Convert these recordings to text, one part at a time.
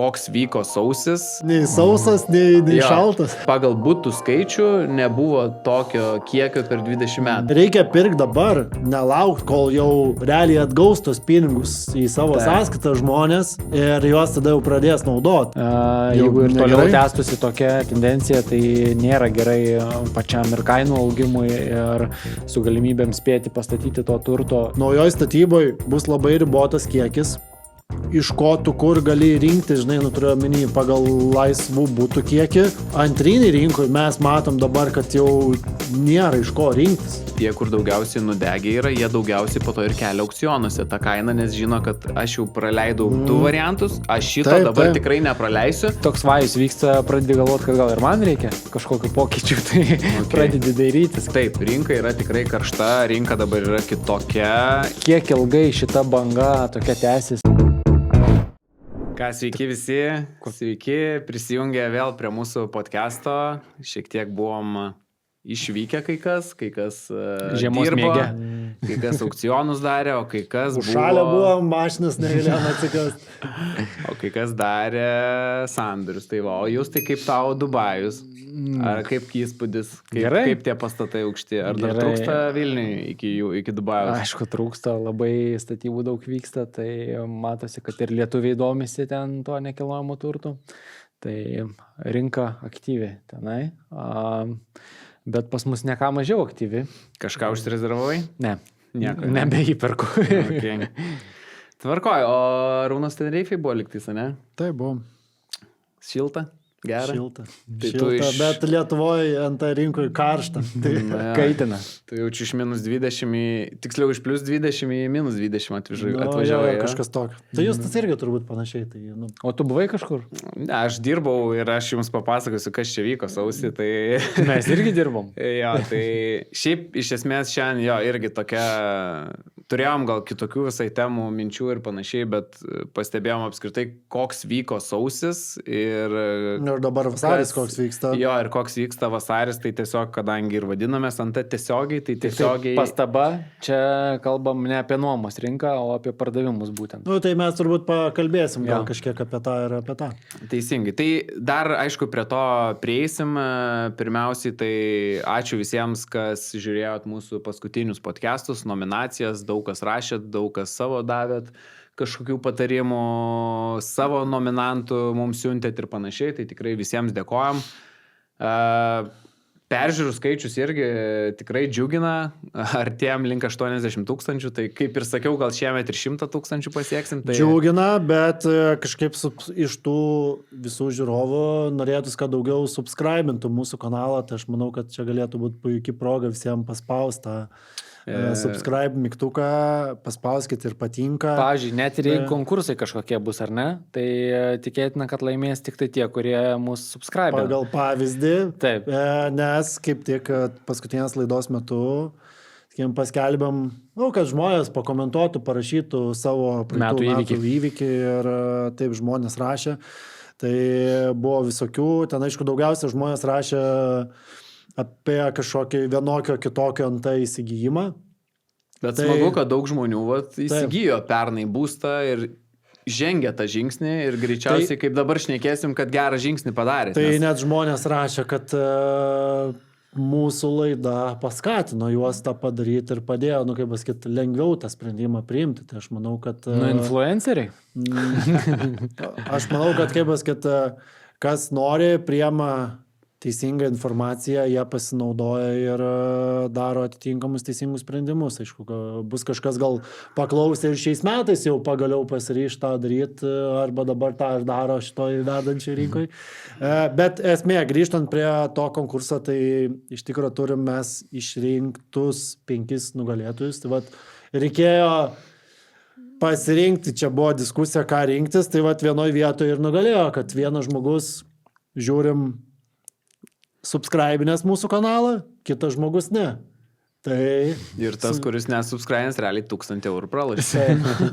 koks vyko sausis. Nei sausas, nei šaltas. Pagal butų skaičių nebuvo tokio kiekio per 20 metų. Reikia pirkti dabar, nelaukti, kol jau realiai atgaus tos pinigus į savo sąskaitą žmonės ir juos tada jau pradės naudoti. Jeigu ir toliau tęstusi tokia tendencija, tai nėra gerai pačiam ir kainų augimui ir su galimybėm spėti pastatyti to turto. Naujoj statyboje bus labai ribotas kiekis. Iš ko tu kur gali rinkti, žinai, turiu omeny pagal laisvų būtų kiekį. Antriniai rinkoje mes matom dabar, kad jau nėra iš ko rinktis. Tie, kur daugiausiai nudegė yra, jie daugiausiai po to ir kelia aukcionuose tą kainą, nes žino, kad aš jau praleidau du variantus, aš šito dabar tikrai nepraleisiu. Toks vajus vyksta, pradedi galvoti, kad gal ir man reikia kažkokiu pokyčiu, tai pradedi dairytis. Taip, rinka yra tikrai karšta, rinka dabar yra kitokia. Kiek ilgai šita banga tokia tęsis? Sveiki visi, sveiki, prisijungė vėl prie mūsų podcast'o, šiek tiek buvom išvykę kai kas žiemos dirbo, mėgė. Kai kas aukcionus darė, o kai kas Užšalę buvo, mašinas negalėjom atsikast. O kai kas darė sandorius. Tai va, o jūs tai kaip tau Dubajus? Ar kaip įspūdis? Kaip tie pastatai aukšti? Ar dar trūksta Vilniui iki Dubajus? Aišku, trūksta, labai statybų daug vyksta, tai matosi, kad ir lietuviai domisi ten tuo nekilnojamu turtu. Tai rinka aktyvi tenai. Bet pas mus ne ką mažiau aktyvi. Kažką užsirezervavai? Ne. Nieko. Nebeįperku. Okay. Tvarkoj, o Rūnas Tenerifei buvo liktais, ne? Tai buvom. Šilta? Gera? Šilta. Tai Šilta, bet Lietuvoje ant rinkoje karšta. Tai kaitina. Tai jaučiu iš -20, tiksliau iš +20 į -20 atvažiavai. Kažkas tokio. Tai jūs tas irgi turbūt panašiai. Tai, O tu buvai kažkur? Ne, aš dirbau ir aš jums papasakosiu, kas čia vyko sausį. Tai... Mes irgi dirbom. Jo, tai šiaip iš esmės šiandien irgi tokia... Turėjom gal kitokių visai temų, minčių ir panašiai, bet pastebėjom apskritai, koks vyko sausis ir dabar vasaris koks vyksta. Jo, ir koks vyksta vasaris, tai tiesiog, kadangi ir vadinamės ant tiesiogiai, tai tiesiogiai... Pastaba, čia kalbam ne apie nuomos rinką, o apie pardavimus būtent. Tai mes turbūt pakalbėsim gal kažkiek apie tą ir apie tą. Teisingai. Tai dar, aišku, prie to prieisim. Pirmiausiai, tai ačiū visiems, kas žiūrėjot mūsų paskutinius podcastus, nominacijas, daug kas rašėt, daug kas savo davėt, kažkokių patarimų, savo nominantų mums siuntėt ir panašiai, tai tikrai visiems dėkojam. Peržiūrų skaičius irgi tikrai džiugina, artėjom link 80 000, tai kaip ir sakiau, gal šiemet ir 100 000 pasieksim. Tai... Džiugina, bet kažkaip iš tų visų žiūrovų norėtųs, kad daugiau subscribintų mūsų kanalą, tai aš manau, kad čia galėtų būti puikiai proga visiems paspaustą. Subscribe mygtuką, paspauskit ir patinka. Pavyzdžiui, net ir jeigu konkursai kažkokie bus, ar ne, tai tikėtina, kad laimės tik tai tie, kurie mūsų subscribe. Pagal pavyzdį. Taip. Nes kaip tik paskutinės laidos metu paskelbėm, kad žmonės pakomentuotų, parašytų savo metų įvykį ir taip žmonės rašė. Tai buvo visokių, ten aišku daugiausia žmonės rašė apie kažkokį vienokio kitokio ant įsigijimą. Bet smagu, kad daug žmonių įsigijo pernai būstą ir žengė tą žingsnį ir greičiausiai, kaip dabar šnekėsim, kad gerą žingsnį padarė. Tai net žmonės rašė, kad mūsų laida paskatino juos tą padaryti ir padėjo, kaip pasakyti, lengviau tą sprendimą priimti. Tai aš manau, kad... influenceriai? Aš manau, kad kaip pasakyti, kas nori, priema teisingą informaciją, jie pasinaudoja ir daro atitinkamus teisingus sprendimus. Aišku, bus kažkas gal paklausė ir šiais metais jau pagaliau pasiryš tą daryti, arba dabar tą ir daro šitoj vedančiai rinkai. Bet esmė, grįžtant prie to konkurso, tai iš tikrųjų turim mes išrinktus 5 nugalėtojus. Tai reikėjo pasirinkti, čia buvo diskusija, ką rinktis, tai vienoj vietoje ir nugalėjo, kad vienas žmogus žiūrim subscribinės mūsų kanalą, kitas žmogus ne. Tai... Ir tas, kuris nesubscribinės, realiai 1000 eurų pralašė.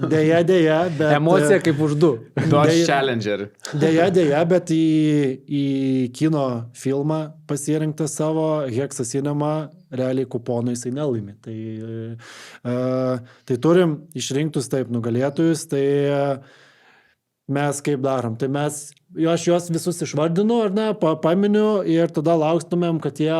Deja, bet... Emocija kaip už 2. Dodge Challenger. Deja, bet į kino filmą pasirinktą savo Hexa Cinema realiai kuponų jisai nelaimi. Tai, tai turim išrinktus taip nugalėtojus, tai mes kaip darom. Tai aš juos visus išvardinu, ar ne, paminiu ir tada laukstumėm, kad jie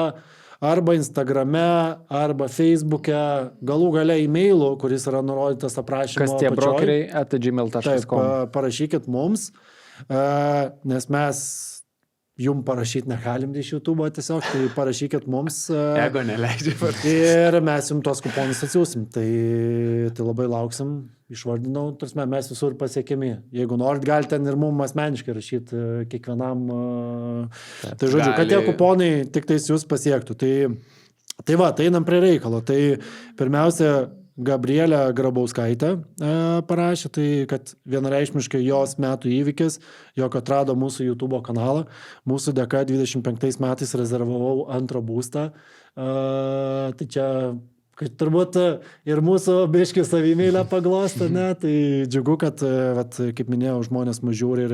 arba Instagrame, arba Facebook'e, galų gale e-mailu, kuris yra nurodytas aprašymo Kas tie apačioj. brokeriai @gmail.com. Taip, parašykit mums, nes mes jum parašyti negalim iš YouTube, tiesiog, tai parašykit mums. Ego neleidžia. Ir mes jums tos kuponus atsiūsim. Tai labai lauksim, išvardinau, tarsi mes visur pasiekimi. Jeigu norit, galite ten ir mums asmeniškai rašyti kiekvienam. Tai žodžiu, kad tie kuponai tik tais jūs pasiektų. Tai va, tai einam prie reikalo. Tai pirmiausia, Gabrielė Grabauskaitė parašė, tai kad vienareikšmiškai jos metų įvykis, jog atrado mūsų YouTube kanalą. Mūsų dėka 25 metais rezervavau antrą būstą. Tai čia, kad turbūt ir mūsų biškį savimėlę paglostą, ne? Tai džiugu, kad, kaip minėjau, žmonės mus žiūri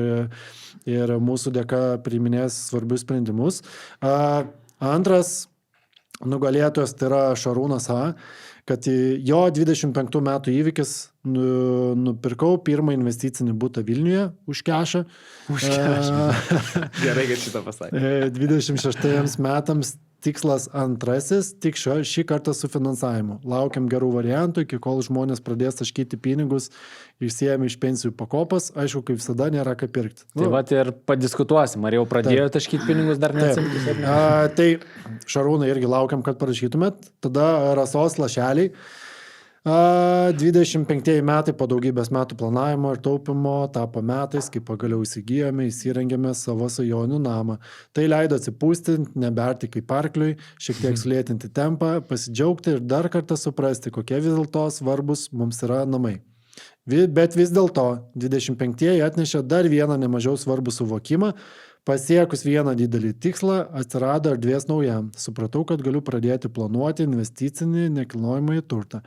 ir mūsų dėka priiminės svarbius sprendimus. Antras nugalėtojas tai yra Šarūnas A, kad jo 25 metų įvykis nupirkau pirmą investicinį butą Vilniuje už kešą. Gerai, kad šitą pasakė. 26 metams tikslas antrasis, tik šį kartą su finansavimu. Laukiam gerų variantų, iki kol žmonės pradės taškyti pinigus, išsiėmė iš pensijų pakopas, aišku, kaip visada nėra ką pirkti. Tai va ir padiskutuosim, ar jau pradėjo taškyti pinigus, dar neatsimtis. Tai Šarūnai irgi laukiam, kad parašytumėt. Tada Rasos lašeliai. 25 metai po daugybės metų planavimo ir taupimo tapo metais, kai pagaliau įsirengėme savo svajonių namą. Tai leido atsipūsti, neberti kaip arkliui, šiek tiek sulėtinti tempą, pasidžiaugti ir dar kartą suprasti, kokie vis dėlto svarbus mums yra namai. Bet vis dėlto 25-ieji atnešė dar vieną nemažiau svarbų suvokimą. Pasiekus vieną didelį tikslą, atsirado erdvės naujam. Supratau, kad galiu pradėti planuoti investicinį nekilnojamąjį turtą.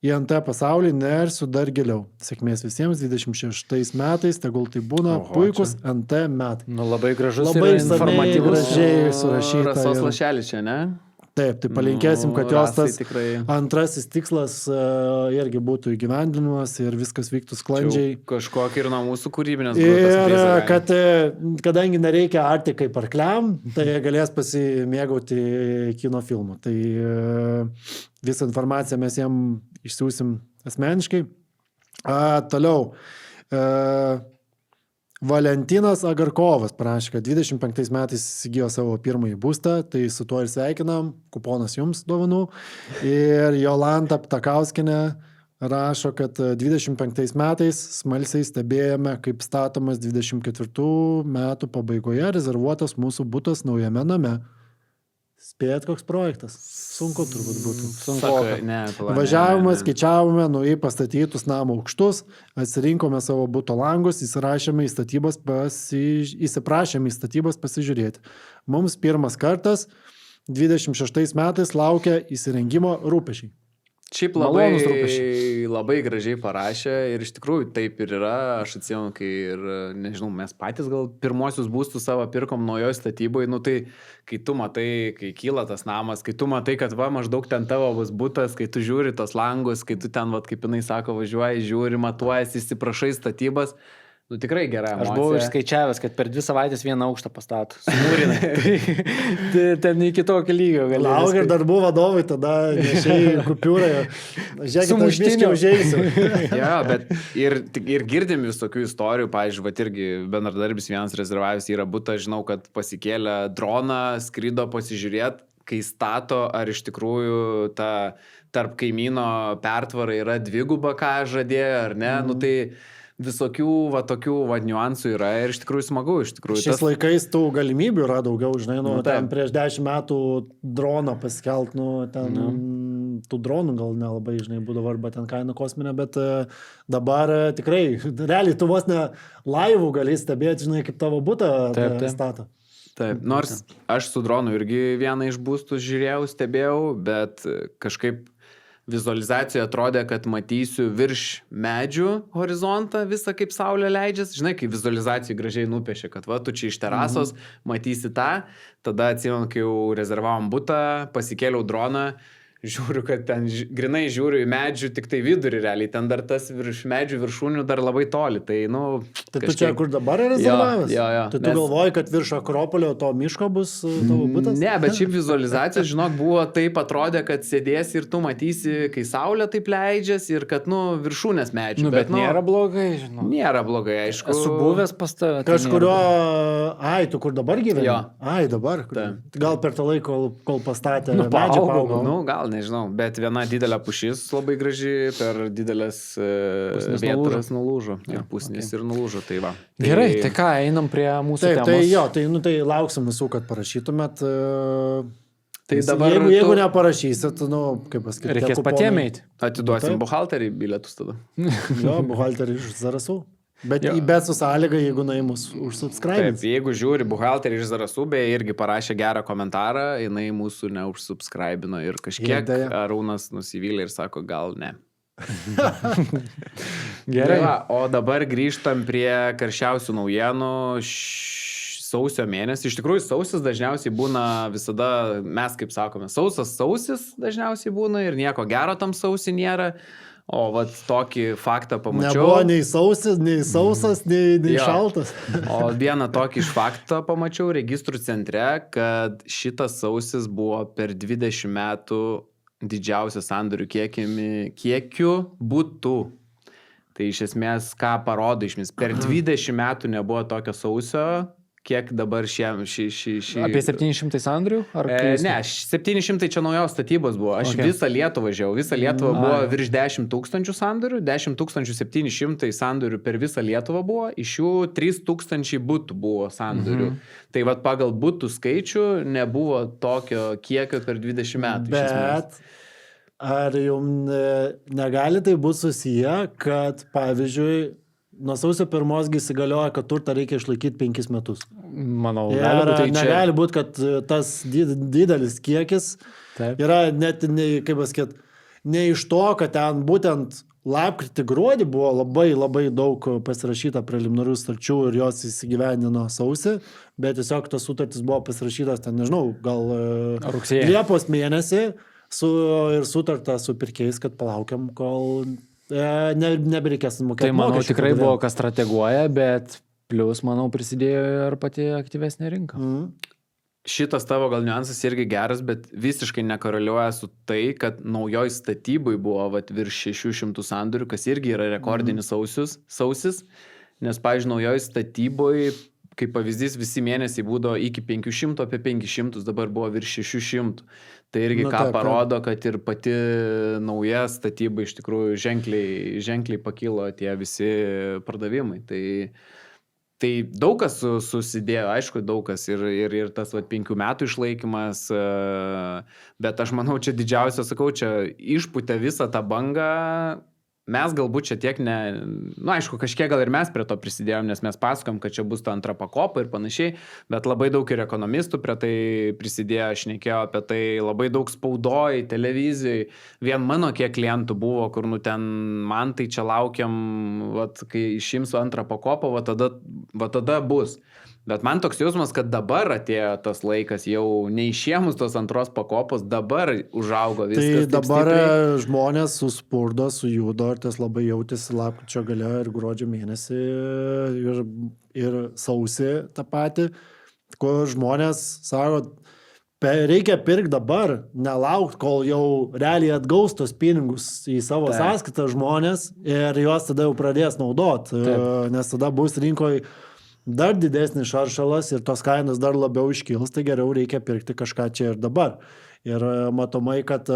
Į NT pasaulį nersiu dar giliau. Sėkmės visiems 26 metais, tegul tai būna puikus NT metai. Nu, labai gražus labai ir informatyvus. Gražiai surašyta. Rasos lašelis čia, ne? Taip, tai palinkėsim, kad jos tas tikrai... antrasis tikslas irgi būtų įgyvendinimas ir viskas vyktų sklandžiai. Kažkokį ir nuo mūsų kūrybinės grupės. Ir kad, kadangi nereikia arti kaip arkliam, tai galės pasimėgauti kino filmų. Tai visą informaciją mes jam išsiųsim asmeniškai. Toliau. Valentinas Agarkovas prašė, kad 25 metais įsigijo savo pirmąjį būstą, tai su tuo ir sveikinam, kuponas jums dovanų. Ir Jolanta Ptakauskinė rašo, kad 25 metais smalsiai stebėjome, kaip statomas 24 metų pabaigoje rezervuotas mūsų butas naujame name. Spėjat, koks projektas? Sunku turbūt būtų. Važiavome, skaičiavome naujai pastatytus namo aukštus, atsirinkome savo buto langus, įsiprašėme į statybas pasižiūrėti. Mums pirmas kartas 26 metais laukia įsirengimo rūpešiai. Šiaip labai gražiai parašė ir iš tikrųjų taip ir yra. Aš atsimenu, kai ir, nežinau, mes patys gal pirmosius būstus savo pirkom naujoj statyboje, nu tai kai tu matai, kai kyla tas namas, kai tu matai, kad va, maždaug ten tavo bus butas, kai tu žiūri tos langus, kai tu ten, va, kaip jinai sako, važiuoji, žiūri, matuojasi, įsiprašai statybas. Nu tikrai gera emocija. Aš buvau išskaičiavęs, kad per 2 savaitės vieną aukštą pastatų. Smūrinai. Tai ten iki tokio lygio gali. Lauk ir darbų vadovai tada nešiai kupiūrai. Žiūrėkit, aš biškiai užeisiu. Ja, bet ir girdim visokių istorijų. Pavyzdžiui, vat irgi bendradarbis vienas rezervavęs yra butą, žinau, kad pasikėlė droną, skrido pasižiūrėti, kai stato, ar iš tikrųjų ta tarp kaimyno pertvara yra dviguba, ką žadėjo, ar ne. Nu tai visokių va tokių va niuansų yra ir iš tikrųjų smagu, iš tikrųjų. Šiais laikais tų galimybių yra daugiau, žinai, ten prieš 10 metų droną paskelt, ten tų dronų gal nelabai, žinai, būdavo arba ten kaina kosminė, bet dabar tikrai, realiai tu vos ne laivų gali stebėti, žinai, kaip tavo butą stato. Taip, nors aš su dronu irgi vieną iš būstų žiūrėjau, stebėjau, bet kažkaip vizualizacijoje atrodė, kad matysiu virš medžių horizontą visą, kaip saulė leidžias. Žinai, kai vizualizacijai gražiai nupiešė, kad va, tu čia iš terasos matysi tą. Tada atsimenu, kai jau rezervavom butą, pasikėliau droną, žiūriu, kad ten grinai žiūriu į medžių, tik tai vidurį realiai, ten dar tas virš medžių viršūnių dar labai toli, tai, nu... Tai tu čia kur dabar rezervavęs? Jo. Tai tu galvoji, kad virš Akropolio to miško bus tavo butas? Ne, bet šiaip vizualizacijos, žinok, buvo taip atrodė, kad sėdėsi ir tu matysi, kai saulė taip leidžiasi ir kad, nu, viršūnės medžių. Nu, bet nėra blogai, žinau. Nėra blogai, aišku. Esu buvęs pas tave. Kažkurio... Ai, tu kur dabar gyveni? Jo. Ai, dabar. Gal per tą laiką, kol pastatė Nu, medžių paaugo, paaugo. Nu, gal nežinau, bet viena didelė pušis labai graži, per didelės vietas nulūžo. Ir pusnis ir nulūžo, tai va. Gerai, tai ką, einam prie mūsų Taip, temos. tai lauksim visų, kad parašytumėt. Tai dabar jeigu neparašysit, nu, kaip pasakyti, Reikės patiem eiti. Atiduosim buhalterį bilietus tada. Jo, buhalterį iš Zarasų. Bet, Jo. bet su sąlyga, jeigu naimus užsubscribe. Taip, jeigu žiūri buhalterį iš Zarasų, beje, irgi parašė gerą komentarą, jinai mūsų neužsubscribino ir kažkiek Deja. Arūnas nusivylė ir sako, gal ne. Gerai. Tai va, o dabar grįžtam prie karščiausių naujienų. Sausio mėnesį. Iš tikrųjų, sausis dažniausiai būna visada, mes kaip sakome, sausis dažniausiai būna ir nieko gero tam sausi nėra. O vat tokį faktą pamačiau. Nebuvo nei sausas, nei Jo. šaltas. O vieną tokį iš faktą pamačiau registrų centre, kad šitas sausis buvo per 20 metų didžiausias sandorių kiekiu būtų. Tai iš esmės, ką parodo išmis, per 20 metų nebuvo tokio sausio, kiek dabar šį... Apie 700 sandorių? Ne, 700 čia naujos statybos buvo. Aš visą Lietuvą važiavau. Visą Lietuvą buvo virš 10 000 sandorių. 10 700 sandorių per visą Lietuvą buvo. Iš jų 3 000 butų buvo sandorių. Tai vat pagal butų skaičių nebuvo tokio kiekio per 20 metų. Bet ar jums negali tai būti susiję, kad pavyzdžiui, nuo sausio 1 įsigalioja, kad turtą reikia išlaikyti 5 metus. Manau, Ir negali būti, kad tas didelis kiekis Taip. yra net, kaip pasakyti, ne iš to, kad ten būtent lapkritį gruodį buvo labai daug pasirašyta preliminarių sutarčių ir jos įsigyvendino sausį, bet tiesiog tas sutartis buvo pasirašytas, ten nežinau, gal Rugsėjį. Liepos mėnesį ir sutarta su pirkėjais, kad palaukiam, kol nebereikės mokėti. Tai manau, mokesčių tikrai pardavėjam. buvo, kas strateguoja, bet plus, manau, prisidėjo ir pati aktyvesnė rinka. Šitas tavo gal niuansas irgi geras, bet visiškai nekoreliuoja su tai, kad naujoj statybai buvo vat, virš 600 sandorių, kas irgi yra rekordinis sausis, nes, pavyzdžiui, naujoj statybai, kaip pavyzdys, visi mėnesiai būdavo iki 500, apie 500, dabar buvo virš 600. Tai irgi parodo, kad ir pati nauja statyba iš tikrųjų ženkliai pakilo tie visi pardavimai. Tai daug kas susidėjo, aišku, daug kas ir tas 5 metų išlaikymas, bet aš manau, čia didžiausia, sakau, čia išpūtė visą tą bangą. Mes galbūt čia tiek aišku, kažkiek gal ir mes prie to prisidėjom, nes mes pasakojom, kad čia bus ta antra pakopa ir panašiai, bet labai daug ir ekonomistų prie tai prisidėjo, aš šnekėjau apie tai, labai daug spaudoj, televizijai, vien mano kiek klientų buvo, kur ten man tai čia laukiam, vat, kai išimsiu antrą pakopą, va tada bus. Bet man toks jausmas, kad dabar atėjo tas laikas, jau neišėmus tos antros pakopos, dabar užaugo viskas. Tai dabar žmonės suspurdo, sujudo ir tas labai jautėsi lapkričio gale ir gruodžio mėnesį ir sausį tą patį, kur žmonės sako, reikia pirkti dabar, nelaukti, kol jau realiai atgaus tos pinigus į savo sąskaitą žmonės ir juos tada jau pradės naudoti, nes tada bus rinkoje dar didesnis šaršalas ir tos kainos dar labiau iškils, tai geriau reikia pirkti kažką čia ir dabar. Ir matomai, kad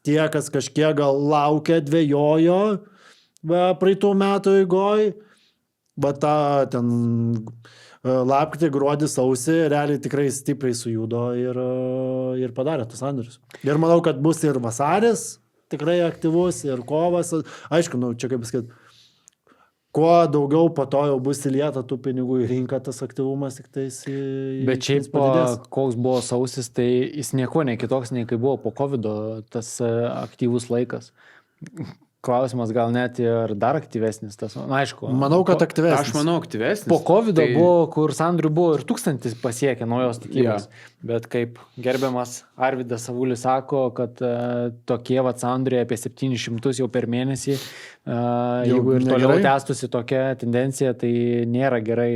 tie, kas kažkiek gal laukia, dvejojo praeitų metų eigoj, ten lapkritį, gruodį, sausį, realiai tikrai stipriai sujudo ir padarė tos sandorius. Ir manau, kad bus ir vasaris tikrai aktyvus, ir kovas. Aišku, čia kaip pasakyti, kuo daugiau po to jau bus įlieta tų pinigų į rinką, tas aktyvumas tik tais Bet šiaip koks buvo sausis, tai jis nieko ne kitoks, nei kai buvo po COVID-o tas aktyvus laikas. klausimas gal net ir dar aktyvesnis tas, na aišku. Manau, kad aktyvesnis. Aš manau aktyvesnis. Po COVID buvo, kur sandorių buvo ir 1000 pasiekė naujos statybos. Bet kaip gerbiamas Arvydas Savulis sako, kad tokie sandoriai apie 700 jau per mėnesį, jeigu ir toliau tęstusi tokia tendencija, tai nėra gerai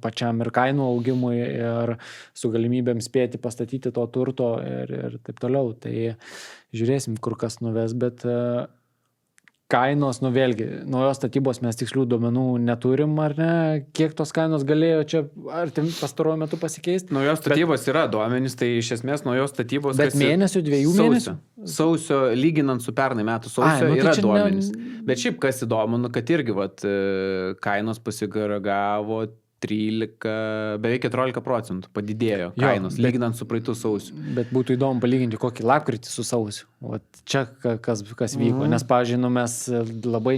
pačiam ir kainų augimui ir su galimybėm spėti pastatyti to turto ir taip toliau. Tai žiūrėsim, kur kas nuves, bet kainos, vėlgi, naujos statybos mes tikslių duomenų neturim, ar ne? Kiek tos kainos galėjo čia pastaruoju metu pasikeisti? Naujos statybos yra duomenys, tai iš esmės naujos statybos... Bet mėnesių, 2 mėnesių? Sausio, lyginant su pernai metų sausio, yra duomenys. Bet šiaip kas įdomu, kad irgi kainos pasigaragavo 13, beveik 14% padidėjo kainos, lyginant su praeitų sausiu. Bet būtų įdomu palyginti kokį lapkritį su sausiu. Čia kas vyko, nes, pavyzdžiui, mes labai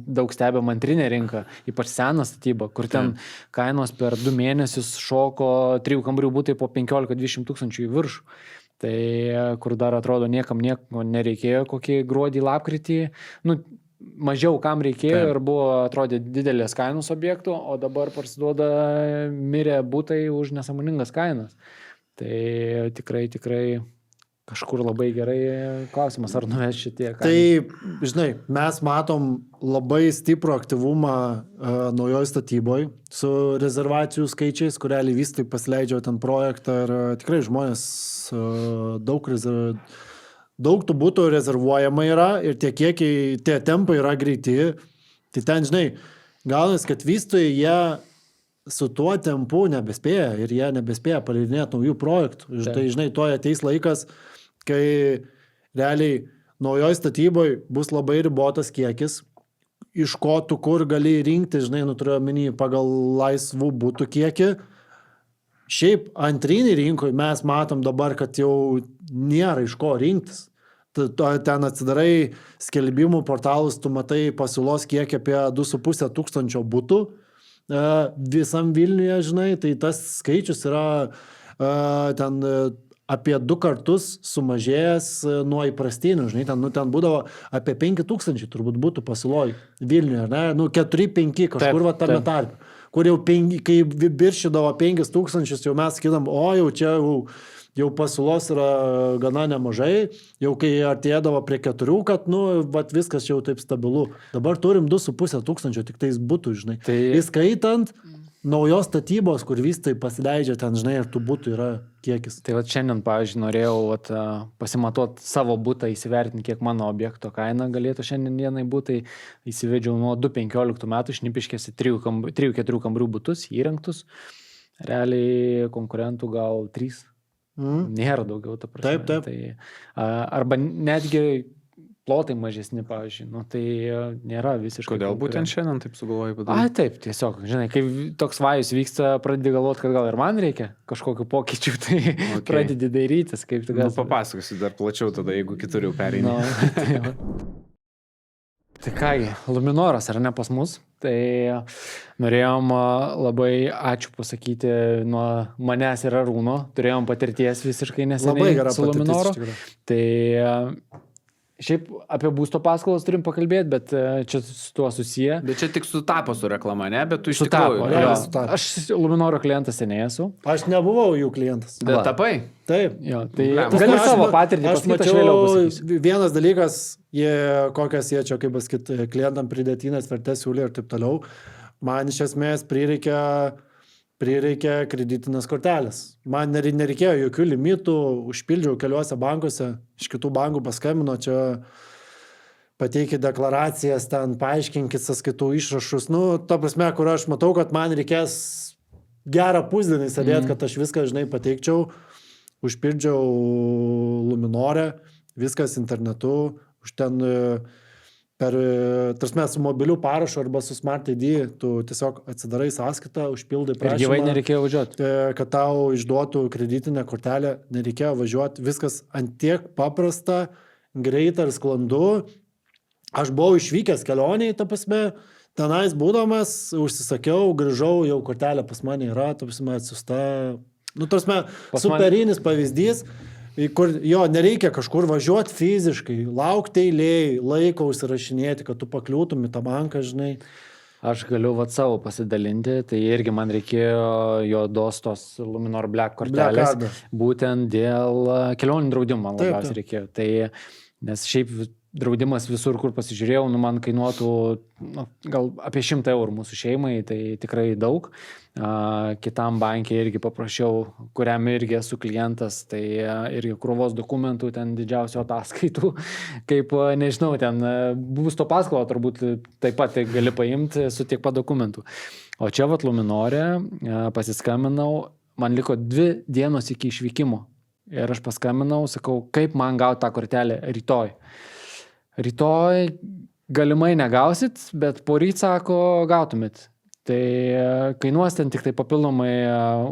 daug stebėm antrinę rinką, ypač seną statybą, kur ten kainos per 2 mėnesius šoko 3 kambarių būtai po 15-20 tūkstančių į viršų. Tai kur dar atrodo niekam nieko nereikėjo, kokį gruodį, lapkritį, mažiau kam reikėjo ir buvo, atrodė, didelės kainos objektų, o dabar parsiduoda mirę būtai už nesąmoningas kainas. Tai tikrai kažkur labai gerai klausimas, ar nuves šitie kainos. Tai, žinai, mes matom labai stiprų aktyvumą naujoj statyboj su rezervacijų skaičiais, kur realiai vystai pasileidžia ten projektą ir tikrai žmonės daug tų būtų rezervuojama yra ir tie tempai yra greiti. Tai ten, žinai, gaunas, kad vystytojai jie su tuo tempu nebespėja ir jie nebespėja paleidinėti naujų projektų. Tai, žinai, to ateis laikas, kai realiai naujoj statyboj bus labai ribotas kiekis, iš ko tu kur gali rinkti, žinai, turiu omeny pagal laisvų būtų kiekį. Šiaip antrinį rinkoje mes matom dabar, kad jau nėra iš ko rinktis. Ten atsidarai skelbimų portalus, tu matai pasiūlos kiekį apie 2,5 tūkstančio butų visam Vilniuje, žinai, tai tas skaičius yra ten apie 2 kartus sumažėjęs nuo įprastinių, žinai, ten būdavo apie 5,000 turbūt būtų pasiūloj Vilniuje, ne, 4-5 kažkur tame tarpe, kur jau kai viršydavo 5,000, jau mes sakydavom, jau čia jau pasiūlos yra gana nemažai, jau kai artėdavo prie 4, kad, viskas jau taip stabilu. Dabar turim 2,5 tūkstančio, tik tais būtų, žinai. Tai įskaitant naujos statybos, kur vystai pasileidžia ten, žinai, ir tų būtų yra kiekis. Tai šiandien, pavyzdžiui, norėjau pasimatuoti savo butą, įsivertinti, kiek mano objekto kaina galėtų šiandien dienai būtai. Įsivedžiau nuo 2015 metų, Šnipiškėse 3-4 kambarių butus įrengtus. Realiai konkurentų gal 3. Nėra daugiau, ta prasme. Taip. Tai, arba netgi plotai mažesni, pavyzdžiui, tai nėra visiškai. Kodėl būtent šiandien taip sugalvojai padaryti? Taip, tiesiog, žinai, kai toks vajus vyksta, pradedi galvoti, kad gal ir man reikia kažkokiu pokyčiu, tai pradedi dairytis, kaip tu gali. Papasakosiu dar plačiau tada, jeigu kitur jau pereini. Tai kągi, Luminoras, ar ne pas mus? Tai norėjom labai ačiū pasakyti nuo manęs ir Arūno. Turėjom patirties visiškai neseniai su Luminoru. Tai šiaip apie būsto paskolas turim pakalbėti, bet čia su tuo susiję. Bet čia tik sutapo su reklama, ne? Bet tu iš tikrųjų. Sutapo. Aš Luminoro klientas seniai esu. Aš nebuvau jų klientas. Bet tapai? Taip. Jo, tai gali savo patirtį pasakyti, aš vėliau pasakysiu. Vienas dalykas, kokias jie čia, kaip pasakyti, klientam pridėtinės vertės siūlė ir taip toliau. Man iš esmės prireikė kreditinės kortelės. Man nereikėjo jokių limitų, užpildžiau keliuose bankuose, iš kitų bankų paskambino, čia pateikit deklaracijas, ten paaiškinkit sąskaitų išrašus. Ta prasme, kur aš matau, kad man reikės gerą pusdienį sėdėti, kad aš viską, žinai, pateikčiau, užpildžiau Luminore, viskas internetu, už ten tarsi su mobiliu parašu arba su Smart ID, tu tiesiog atsidarai sąskaitą, užpildai prašymą. Ir gyvai nereikėjo važiuoti. Kad tau išduotų kreditinę kortelę, nereikėjo važiuoti. Viskas antiek paprasta, greita ir sklandu. Aš buvau išvykęs kelioniai, ta prasme, tenais būdamas, užsisakiau, grįžau, jau kortelė pas mane yra, ta prasme, atsiusta. Superinis pavyzdys. kur jo nereikia kažkur važiuoti fiziškai, laukti eilėj, laiko užsirašinėti, kad tu pakliūtum į tą banką, žinai. Aš galiu savo pasidalinti, tai irgi man reikėjo juodos tos Luminor Black kortelės, būtent dėl kelionių draudimo man labiausiai reikėjo. Tai, nes šiaip draudimas visur, kur pasižiūrėjau, man kainuotų gal apie 100 eurų mūsų šeimai, tai tikrai daug. Kitam bankė irgi paprašiau, kuriam irgi esu klientas, tai irgi krūvos dokumentų, ten didžiausio ataskaitų, kaip, nežinau, ten būsto paskolą turbūt taip pat gali paimti su tiek pat dokumentų. O čia Luminore pasiskambinau, man liko 2 dienos iki išvykimo. Ir aš paskambinau, sakau, kaip man gauti tą kortelę rytoj. Rytoj galimai negausit, bet poryt, sako, gautumėt. Tai kainuos ten tik tai papildomai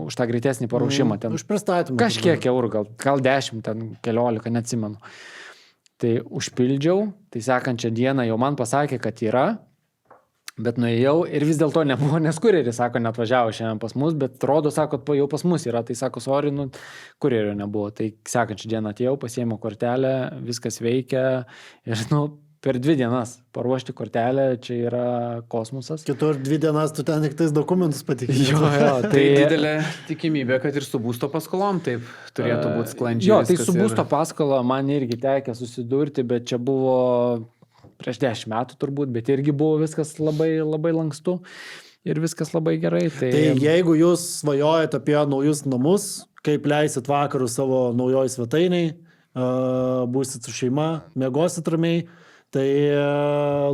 už tą greitesnį paruošimą. Ten už pristatymą. Kažkiek eurų, gal 10, ten 14, neatsimenu. Tai užpildžiau, tai sekančią dieną jau man pasakė, kad yra, bet nuėjau ir vis dėlto nebuvo, nes kurjeris, sako, netvažiavo šiandien pas mus, bet rodo, sako, jau pas mus yra, tai sako, sorry, kurjerio nebuvo. Tai sekančią dieną atėjau, pasiėmiau kortelę, viskas veikia ir, per 2 dienas paruošti kortelę, čia yra kosmosas. Kitur 2 dienas tu ten tik tais dokumentus patikėjai. Jo, tai didelė tikimybė, kad ir su būsto paskolom taip turėtų būti sklandžiai. Jo, tai su būsto paskola man irgi tekė susidurti, bet čia buvo prieš 10 metų turbūt, bet irgi buvo viskas labai, labai lankstu ir viskas labai gerai. Tai jeigu jūs svajojate apie naujus namus, kaip leisit vakarus savo naujoj svetainiai, būsit su šeima, miegosit ramiai, tai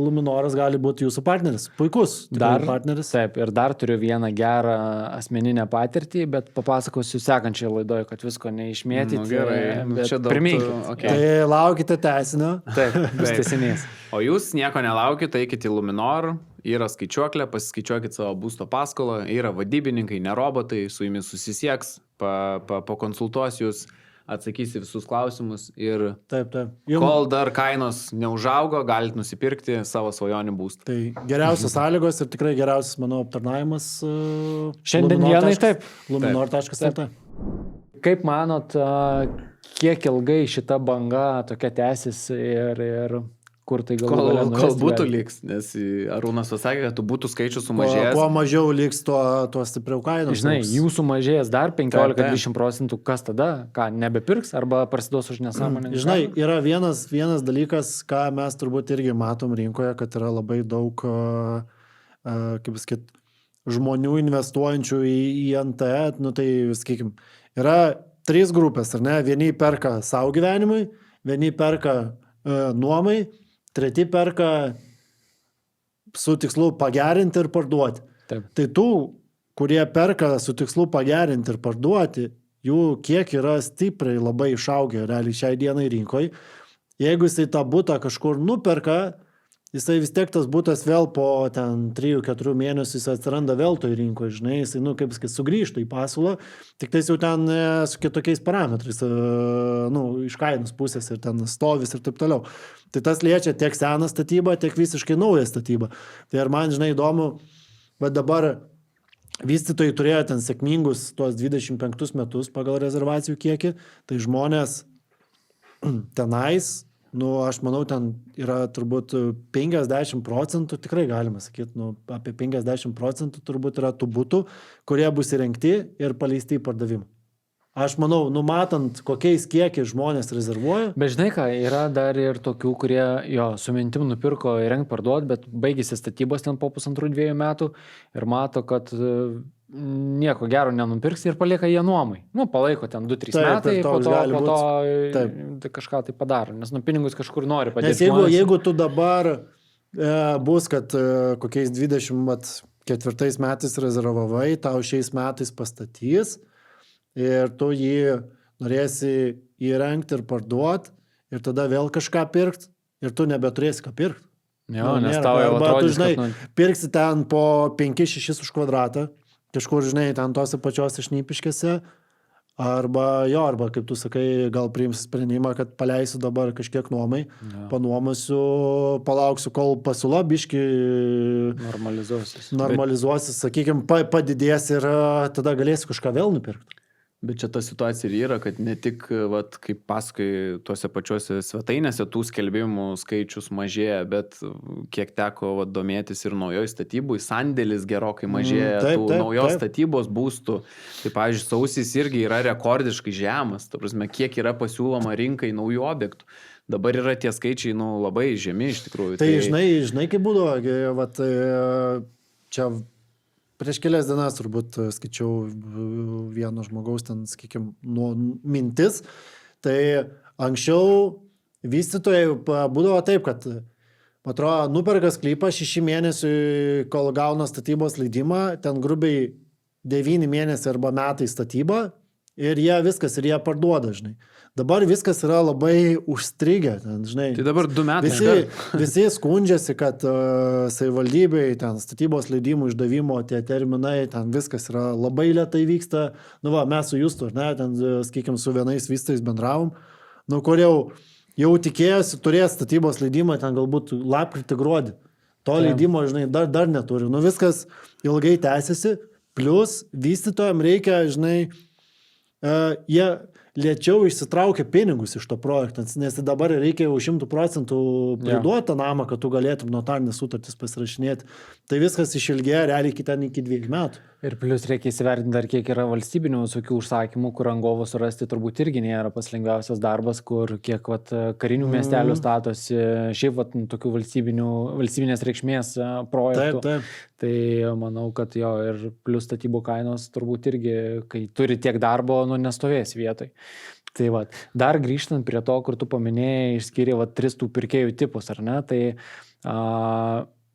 Luminoras gali būti jūsų partneris. Puikus partneris. Taip, ir dar turiu vieną gerą asmeninę patirtį, bet papasakosiu sekančiai laidoje, kad visko neišmėtyti. Gerai, čia daug. Tai laukite teisinio. Taip, bus teisinės. O jūs nieko nelaukite, eikite į Luminor, yra skaičiuoklė, pasiskaičiuokit savo būsto paskolą, yra vadybininkai, ne robotai, su jumis susisieks, pakonsultuos jūs, atsakysi visus klausimus ir taip. Kol dar kainos neužaugo, galite nusipirkti savo svajonių būstą. Tai geriausios sąlygos ir tikrai geriausias, manau, aptarnavimas. Šiandien dienai taip. Luminor.lt. Kaip manot, kiek ilgai šita banga tokia tęsis ir kur tai kol būtų liks, nes Arūnas pasakė, kad būtų skaičius sumažėjęs. Kuo mažiau liks, tuo stipriau kainos. Žinai, jų sumažėjęs dar 15-20%, kas tada, ką, nebepirks arba prasidės už nesąmonę? Žinai, yra vienas dalykas, ką mes turbūt irgi matom rinkoje, kad yra labai daug, kaip sakyt, žmonių investuojančių į NT, tai, sakykim, yra 3 grupės, ar ne? Vieni perka savo gyvenimui, vieni perka nuomai, treti perka su tikslu pagerinti ir parduoti. Taip. Tai tų, kurie perka su tikslu pagerinti ir parduoti, jų kiek yra stipriai labai išaugę realiai šiai dienai rinkoje. Jeigu jisai tą butą kažkur nuperka, jisai vis tiek tas butas vėl po 3-4 mėnesių jis atsiranda vėl toj rinkoje, žinai, jisai, kaip sakyt, sugrįžtų į pasiūlą, tik tais jau ten su kitokiais parametrais, iš kainos pusės ir ten stovis ir taip toliau. Tai tas liečia tiek seną statybą, tiek visiškai naują statybą. Tai ar man, žinai, įdomu, bet dabar vystytojai turėjo ten sėkmingus tuos 25 metus pagal rezervacijų kiekį, tai žmonės tenais, aš manau, ten yra turbūt 50%, tikrai galima sakyti, apie 50% turbūt yra tų butų, kurie bus įrengti ir paleisti į pardavimą. Aš manau, numatant, kokiais kiekiais žmonės rezervuoja. Bet žinai ką, yra dar ir tokių, kurie su mintim nupirko įrengt parduot, bet baigėsi statybos ten po 1,5-2 metų ir mato, kad nieko gero nenupirks ir palieka jie nuomai. Palaiko ten 2-3 metai, po to kažką tai padaro, nes pinigus kažkur nori padėti. Nes jeigu tu dabar bus, kad kokiais 24 metais rezervavai, tau šiais metais pastatys ir tu jį norėsi įrengti ir parduoti ir tada vėl kažką pirkti ir tu nebeturėsi ką pirkti. Jo, nes tau jau atrodys, kad pirksi ten po 5-6 už kvadratą, kažkur, žinai, ten tose pačios išnypiškėse, arba kaip tu sakai, gal priimsi sprendimą, kad paleisiu dabar kažkiek nuomai, panuomosiu, palauksiu, kol pasiūla biški normalizuosis, sakykime, padidės ir tada galėsiu kažką vėl nupirkti. Bet čia ta situacija ir yra, kad ne tik, vat, kaip pasakai, tuose pačiuose svetainėse tų skelbimų skaičius mažėja, bet kiek teko vat, domėtis ir naujoj statybui, sandėlis gerokai mažėja tų naujos statybos būstų. Tai, pavyzdžiui, sausis irgi yra rekordiškai žemas, ta prasme, kiek yra pasiūloma rinkai naujų objektų. Dabar yra tie skaičiai, labai žemi iš tikrųjų. Tai žinai kaip būdavo, vat, čia prieš kelias dienas turbūt skaičiau vieno žmogaus ten, sakykime, mintis. Tai anksčiau vystytojai būdavo taip, kad, atrodo, nuperka sklypą 6 mėnesių, kol gauna statybos leidimą, ten grubiai 9 mėnesiai arba metai statybą ir jie parduoda, žinai. Dabar viskas yra labai užstrigę, ten, žinai. Tai dabar 2 metai. Visi skundžiasi, kad savivaldybei ten statybos leidimų išdavimo tie terminai, ten viskas yra labai lėtai vyksta. Mes su Justu, ne, ten, sakykim, su vienais vystais bendravom, kur jau tikėjosi turės statybos leidimą, ten galbūt lapkritį gruodį. To leidimo, žinai, dar neturi. Viskas ilgai tęsiasi, plus vystytojams reikia, žinai, jie lėčiau išsitraukia pinigus iš to projekto, nes dabar reikia jau 100% priduoti tą namą, kad tu galėtum notarinės sutartis pasirašinėti. Tai viskas išilgėja realiai iki 2 metų. Ir plus reikia įsivertinti dar kiek yra valstybinių visokių užsakymų, kur rangovų surasti turbūt irgi nėra pats lengviausias darbas, kur kiek karinių miestelių statosi, šiaip tokių valstybinės reikšmės projektų. Taip. Tai manau, kad jo ir plus statybų kainos turbūt irgi, kai turi tiek darbo, nestovės vietoj. Tai dar grįžtant prie to, kur tu paminėjai, išskyrė 3 tų pirkėjų tipus, ar ne? Tai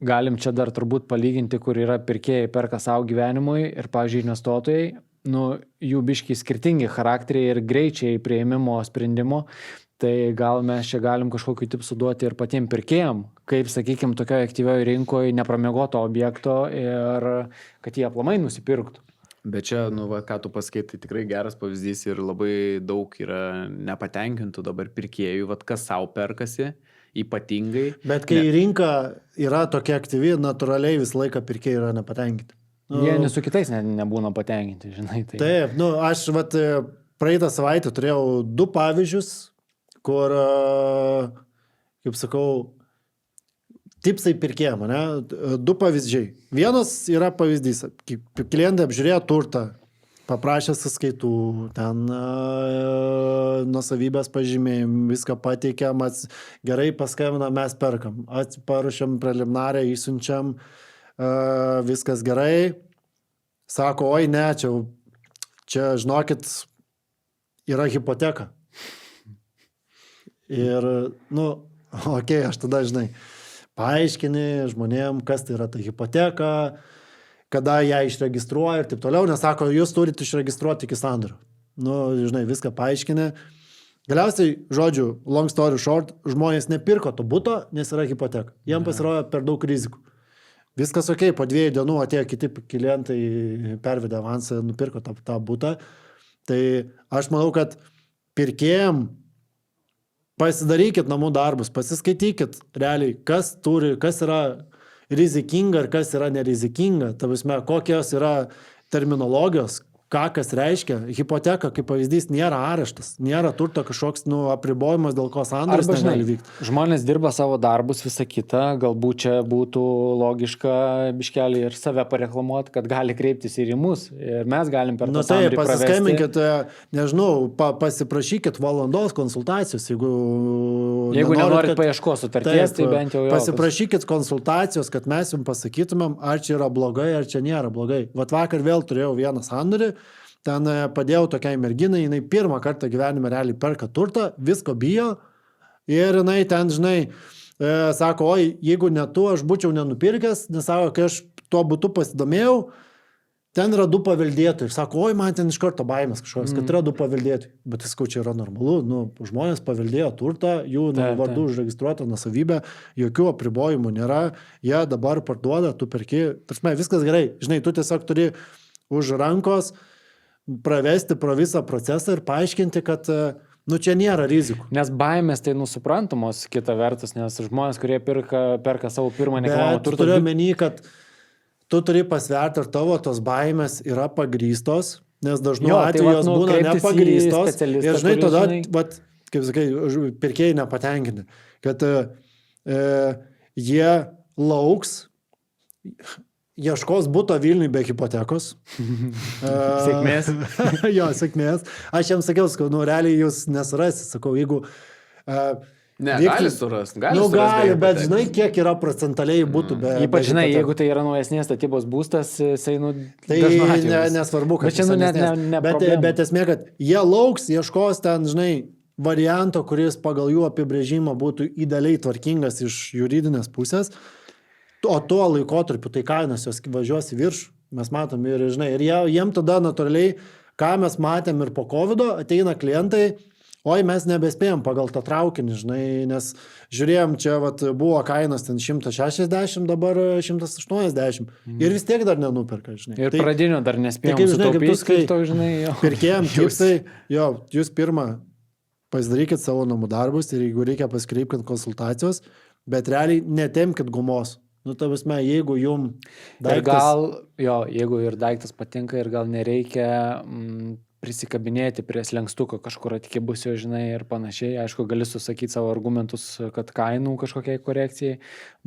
galim čia dar turbūt palyginti, kur yra pirkėjai perka savo gyvenimui ir, pavyzdžiui, investuotojai, jų biškiai skirtingi charakteriai ir greičiai prieimimo sprendimo. Tai gal mes čia galim kažkokiu tipsu duoti ir patiems pirkėjams, kaip, sakykime, tokioje aktyvioje rinkoje nepramiegoto objekto ir kad jie aplamai nusipirktų. Bet čia, ką tu pasakei, tai tikrai geras pavyzdys ir labai daug yra nepatenkintų dabar pirkėjų, kas savo perkasi, ypatingai. Bet kai rinka yra tokia aktyvi, natūraliai visą laiką pirkėjai yra nepatenkinti. Jie su kitais nebūna patenkinti, žinai. Tai... Taip, aš praeitą savaitę turėjau 2 pavyzdžius, kur, kaip sakau, tipsai pirkėjama, ne? 2 pavyzdžiai. Vienas yra pavyzdys, klientai apžiūrėjo turtą, paprašė sąskaitų, ten nuosavybės pažymėjim, viską pateikiam, gerai paskambina, mes perkam, paruošiam preliminarią, išsiunčiam, viskas gerai. Sako, oi ne, čia žinokit, yra hipoteka. Ir, okei, aš tada, žinai, paaiškini žmonėm, kas tai yra ta hipoteka, kada ją išregistruoja ir taip toliau, nes sako, jūs turite išregistruoti iki sandorio. Žinai, viską paaiškini. Galiausiai, žodžiu, long story short, žmonės nepirko to buto, nes yra hipoteka. Jiem pasirodė per daug rizikų. Viskas okei, po 2 dienų atėjo kiti klientai, pervedė avansą, nupirko tą butą. Tai aš manau, kad pirkėjim pasidarykit namų darbus, pasiskaitykit realiai, kas yra rizikinga ir kas yra nerizikinga. Ta prasme, kokios yra terminologijos, kas reiškia. Hipoteka, kaip pavyzdys, nėra areštas, nėra turto kažkoks apribojimas, dėl ko sandoris negali vykti. Žmonės dirba savo darbus, visą kitą, galbūt čia būtų logiška biškelį ir save pareklamuoti, kad gali kreiptis ir į mus. Ir mes galim per tą sandorį pravesti. Pasiskambinkit, nežinau, pasiprašykit valandos konsultacijos, jeigu nenorit paieškos sutarties, tai bent jau pasiprašykit konsultacijos, kad mes jums pasakytumėm, ar čia yra blogai, ar čia nėra blogai. Vakar vėl turėjau vieną sandorį. Ten padėjau tokiai merginai, jinai pirmą kartą gyvenime realiai perka turtą, visko bijo ir jinai ten, žinai, sako, oi, jeigu ne tu, aš būčiau nenupirkęs, nes sako, kai aš tuo butu pasidomėjau, ten yra 2 paveldėtojai ir sako, oi, man ten iš karto baimės kažkoks, kad yra 2 paveldėtojai, bet viską čia yra normalu, žmonės paveldėjo turtą, jų vardu užregistruota nuosavybė, jokių apribojimų nėra, jie dabar parduoda, tu perki, tarsi viskas gerai, žinai, tu tiesiog turi už rankos pravesti pro visą procesą ir paaiškinti, kad čia nėra rizikų. Nes baimės tai suprantamos kita vertus, nes žmonės, kurie perka savo pirmą nekilnojamą turtą. Bet turiu omeny, kad tu turi pasverti, ar tavo tos baimės yra pagrįstos nes dažnu Jo, tai atveju vat, jos nu, būna kreiptis į nepagrįstos specialistą, ir žinai, kuris, tada, žinai- vat, kaip sakai, pirkėjai nepatenkinti, kad jie lauks, ieškos buto Vilniui be hipotekos. Sėkmės. Jo, sėkmės. Aš jiems sakiau, sakau, nu realiai jūs nesurasit, sakau, jeigu... Ne, vyktų- gali surast. Nu gali, bet žinai, kiek yra procentaliai būtų be... Ypač, žinai, hipotekos. jeigu tai yra naujesnės statybos būstas, jisai, nu, Tai dažnu atveju bus. nesvarbu, kad Bet čia, nu, net senesnės. ne bet, problema. bet esmė, kad jie lauks, ieškos ten, žinai, varianto, kuris pagal jų apibrėžimą būtų idealiai tvarkingas iš juridinės pusės, o tuo laikotarpiu tai kainos jos važiuos į viršų, mes matom ir, žinai, ir jiem tada natūraliai, ką mes matėm ir po COVID, ateina klientai, oi, mes nebespėjom pagal tą traukinį, žinai, nes žiūrėjom, čia vat, buvo kainos ten 160, dabar 180 ir vis tiek dar nenupirka, žinai. Ir pradinio dar nespėjom kaip, žinai, kaip tu sutaupyti, sakai, kaip to, žinai, jo. Pirkėjam tipsai, jo, jūs pirmą pasidarykit savo namų darbus ir jeigu reikia paskreipkit konsultacijos, bet realiai netemkit gumos. Nu, ta prasme, jeigu jum Ir gal, jo, jeigu ir daiktas patinka ir gal nereikia prisikabinėti prie slenkstuko kažkur atkibusio, žinai, ir panašiai. Aišku, gali susakyti savo argumentus, kad kainų kažkokiai korekcijai,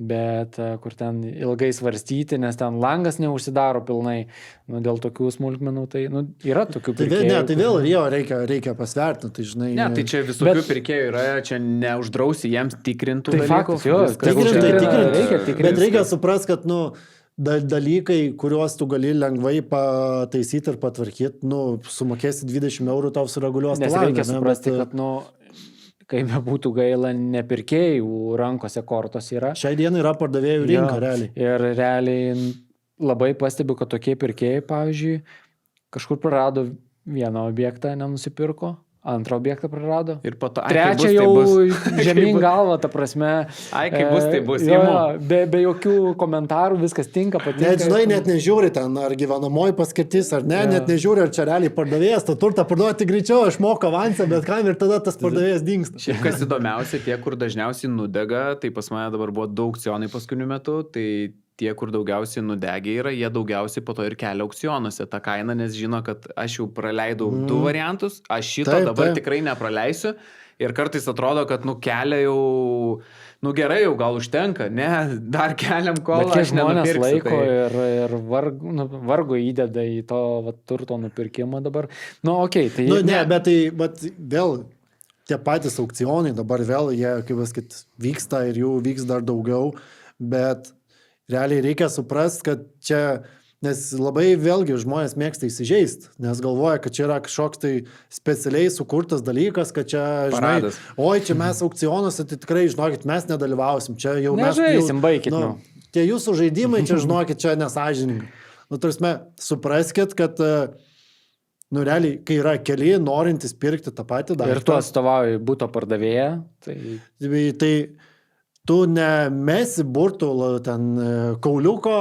bet kur ten ilgai svarstyti, nes ten langas neužsidaro pilnai, nu, dėl tokių smulkmenų, tai, nu, yra tokių Tai, pirkėjų. ne, tai vėl jo reikia pasverti, tai žinai. Ne, tai čia visokių pirkėjų yra, čia neuždrausi jiems tikrintų Tai dalykų. faktas, jo, viskas tegul čia- tikrina, reikia tikrinti. Bet reikia suprasti, kad, nu, dalykai, kuriuos tu gali lengvai pataisyti ir patvarkyti, nu, sumokėsi 20 eurų, tau sureguliuos tą Nes langą, reikia ne, suprasti, bet, kad, nu, kaip būtų gaila, nepirkėjų rankose kortos yra. šiai dienai yra pardavėjų rinka, Jo. realiai. Ir realiai labai pastebiu, kad tokie pirkėjai, pavyzdžiui, kažkur prarado vieną objektą, nenusipirko, antrą objektą prarado. Ir po to, Trečią jau žemyn galvą, ta prasme. Ai, kaip bus, tai bus. Jo, Imu. be jokių komentarų, viskas tinka, patinka. Net, žinai, net nežiūri ten, ar gyvenamoji paskirtis, ar ne, net nežiūri, ar čia realiai pardavėjas, tą turtą parduoti greičiau, aš moku avansą, bet kam ir tada tas pardavėjas dingsta. Šiaip kas įdomiausia, tie, kur dažniausiai nudega, tai pas mane dabar buvo daug aukcionai paskutiniu metu, tai tie, kur daugiausiai nudegė yra, jie daugiausiai po to ir kelia aukcionuose tą kainą, nes žino, kad aš jau praleidau du variantus, aš šito Taip, dabar taip. tikrai nepraleisiu ir kartais atrodo, kad kelia jau, gerai, jau gal užtenka, ne, dar keliam kol Bet kiek aš žmonės nenupirksiu. laiko Tai... ir vargo įdeda į to turto nupirkimą dabar. Nu, okei, tai... Nu, ne, bet tai vėl tie patys aukcionai dabar vėl, jie, kaip pasakyt, vyksta ir jų vyks dar daugiau, bet realiai reikia suprasti, kad čia, nes labai vėlgi žmonės mėgsta įsižeisti, nes galvoja, kad čia yra kažkoks tai specialiai sukurtas dalykas, kad čia, žinai, Paradas. oi, čia mes aukcionuose, tai tikrai, žinokit, mes nedalyvausim, čia jau mes... Nežaisim, baikit, nu. Tie jūsų žaidimai, čia, žinokit, čia nesąžiningai. Nu, tarsi, supraskit, kad, nu, realiai, kai yra keli norintys pirkti tą patį daiktą. Ir tu atstovauji būto pardavėją, tai... Tai tu nemesi burtų ten kauliuko,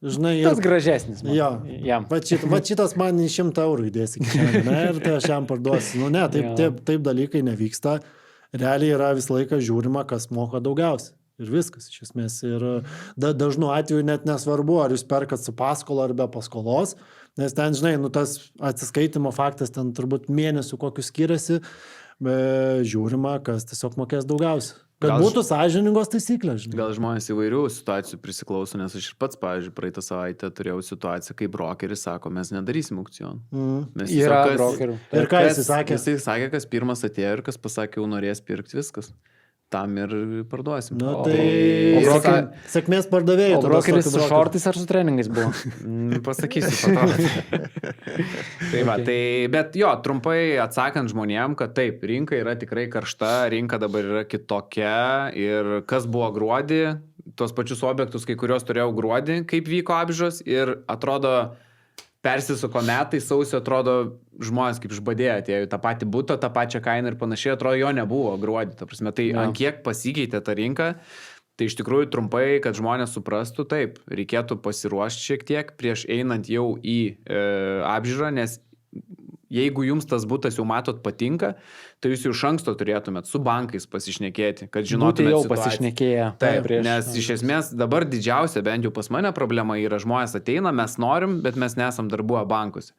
žinai. Tas gražesnis man. Jo, Jam. va šitas man į 100 eurų įdėsi, ne, ir tai aš jam parduosiu. Nu ne, taip dalykai nevyksta. Realiai yra visą laiką žiūrima, kas moka daugiausiai. Ir viskas, iš esmės. Ir dažnu atveju net nesvarbu, ar jūs perkat su paskola ar be paskolos, nes ten, žinai, nu tas atsiskaitimo faktas ten turbūt mėnesių kokius skiriasi, bet žiūrima, kas tiesiog mokės daugiausiai. Kad būtų sąžiningos taisyklės, žinai. Gal žmonės įvairių situacijų prisiklauso, nes aš ir pats, pavyzdžiui, praeitą savaitę turėjau situaciją, kai brokeris sako, mes nedarysim aukcionų. Mes tiesiog Yra kas- brokerių. Ir ką jisai sakė? Jisai sakė, kas pirmas atėjo ir kas pasakė, jau norės pirkti viskas. Tam ir parduosim. Nu, O tai broker- sėkmės pardavėjai. O tada brokeris su su tokiu šortais ar su treningais buvo? Pasakysiu po to. Tai va, tai, bet jo, trumpai atsakant žmonėm, kad taip, rinka yra tikrai karšta, rinka dabar yra kitokia ir kas buvo gruodį, tuos pačius objektus, kai kurios turėjau gruodį, kaip vyko apžiūros ir atrodo, persisuko metai, sausio atrodo žmonės kaip išbadėjo, atėjo į tą patį butą, tą pačią kainą ir panašiai, atrodo jo nebuvo gruodį, ta prasme, tai ant kiek pasikeitė ta rinka, tai iš tikrųjų trumpai, kad žmonės suprastų, taip, reikėtų pasiruošti šiek tiek prieš einant jau į apžiūrą, nes jeigu jums tas butas jau matot patinka, tai jūs jau iš anksto turėtumėt su bankais pasišnekėti, kad žinotumėt jau situaciją. pasišnekėję. Taip, nes iš esmės dabar didžiausia, bent jau pas mane problema yra, žmonės ateina, mes norim, bet mes nesam dar buvę bankuose.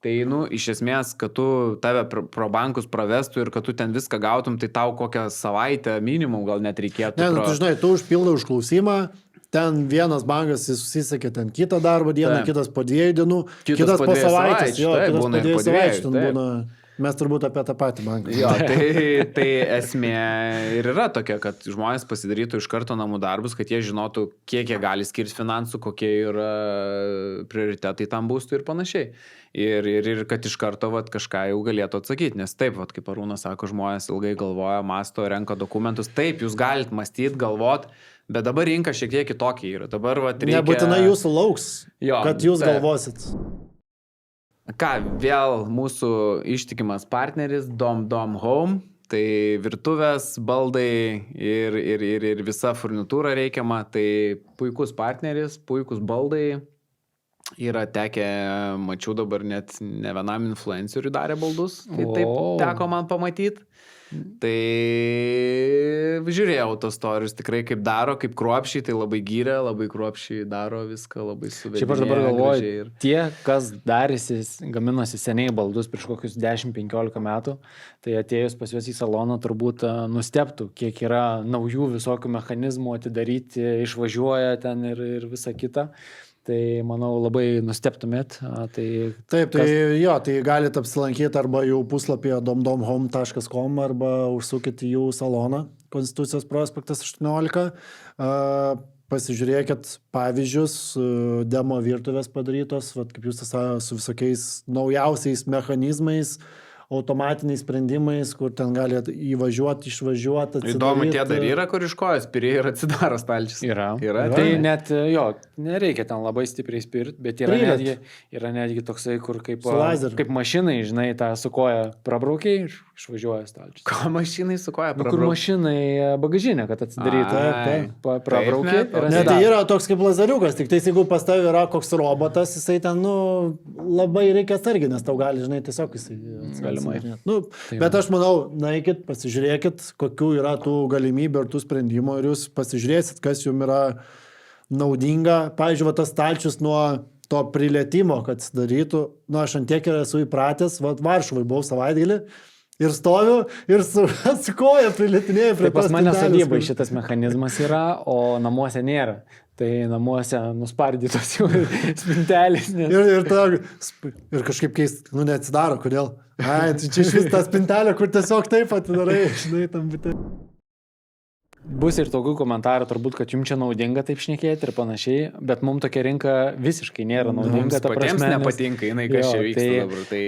Tai, iš esmės, kad tu tave pro bankus pravestų ir kad tu ten viską gautum, tai tau kokią savaitę minimum gal net reikėtų. Ne, tu žinai, tu užpildai užklausimą, ten vienas bankas susisakė ten kitą darbo dieną, kitas po 2 dienų, kitas po savaitės, jo, kitas po 2 savaičių, ten būna. Mes turbūt apie tą patį banką. Jo, tai esmė ir yra tokia, kad žmonės pasidarytų iš karto namų darbus, kad jie žinotų, kiek jie gali skirti finansų, kokie yra prioritetai tam būstui ir panašiai. Ir kad iš karto kažką jau galėtų atsakyti, nes taip, kaip Arūnas sako, žmonės ilgai galvoja, masto, renka dokumentus. Taip, jūs galite mąstyti, galvot, bet dabar rinka šiek tiek kitokia yra. Dabar reikia... Nebūtinai jūsų lauks, kad jūs galvosit. Ką, vėl mūsų ištikimas partneris Dom Home, tai virtuvės, baldai ir visa furnitūra reikiama, tai puikus partneris, puikus baldai. Yra tekę, mačiau dabar net ne vienam influenceriui darė baldus, tai taip teko man pamatyti. Tai žiūrėjau tos storius tikrai kaip daro, kaip kruopšiai, tai labai gyrė, labai kruopšiai daro viską, labai suvedinėja. Šiaip aš dabar galvoju, tie, kas darėsi, gaminosi seniai baldus prieš kokius 10-15 metų, tai atėjus pas juos į saloną turbūt nustebtų, kiek yra naujų visokių mechanizmų atidaryti, išvažiuoja ten ir visa kita. Tai, manau, labai nustebtumėt. Taip, tai galite apsilankyti arba jų puslapyje domhome.com arba užsukite jų saloną, Konstitucijos prospektas 18. Pasižiūrėkit pavyzdžius, demo virtuvės padarytos, kaip jūs su visokiais naujausiais mechanizmais, automatiniais sprendimais, kur ten galėt įvažiuoti, išvažiuoti. Įdomu, tie dar yra, kur iš kojas spiri ir atsidaro stalčius. Yra. Tai net, nereikia ten labai stipriai spirti, bet yra netgi toksai, kur kaip mašinai, žinai, tą su koja prabraukiai ir išvažiuoja stalčius. Ko mašinai su koja prabraukiai? Kur mašinai bagažinę, kad atsidarytų. Prabraukiai ir atsidaro. Ne, tai yra toks kaip lazariukas, tik tai jeigu pas tavai yra koks robotas, jisai ten, labai reikia atsargiai, nes tau gali, žinai, tiesiog jisai bet aš manau, naikit, pasižiūrėkit, kokių yra tų galimybių ir tų sprendimų ir jūs pasižiūrėsit, kas jums yra naudinga. Pavyzdžiui, tas stalčius nuo to prilietimo, kad darytų, aš antiek ir esu įpratęs, Varšuvai buvau savaitgalį ir stoviu ir su koja prilietinėjau prie pas mane sodybai šitas mechanizmas yra, o namuose nėra. Tai namuose nuspardytos jau spintelės. Ir kažkaip keist, neatsidaro, kodėl? Ai, čia iš vis ta spintelė, kur tiesiog taip atidarai, žinai, tam bitė. Bus ir tokių komentarų, turbūt, kad jums čia naudinga taip šnekėti ir panašiai, bet mums tokia rinka visiškai nėra naudinga. Mums patiems nepatinka, jinai kas čia vyksta dabar. Tai...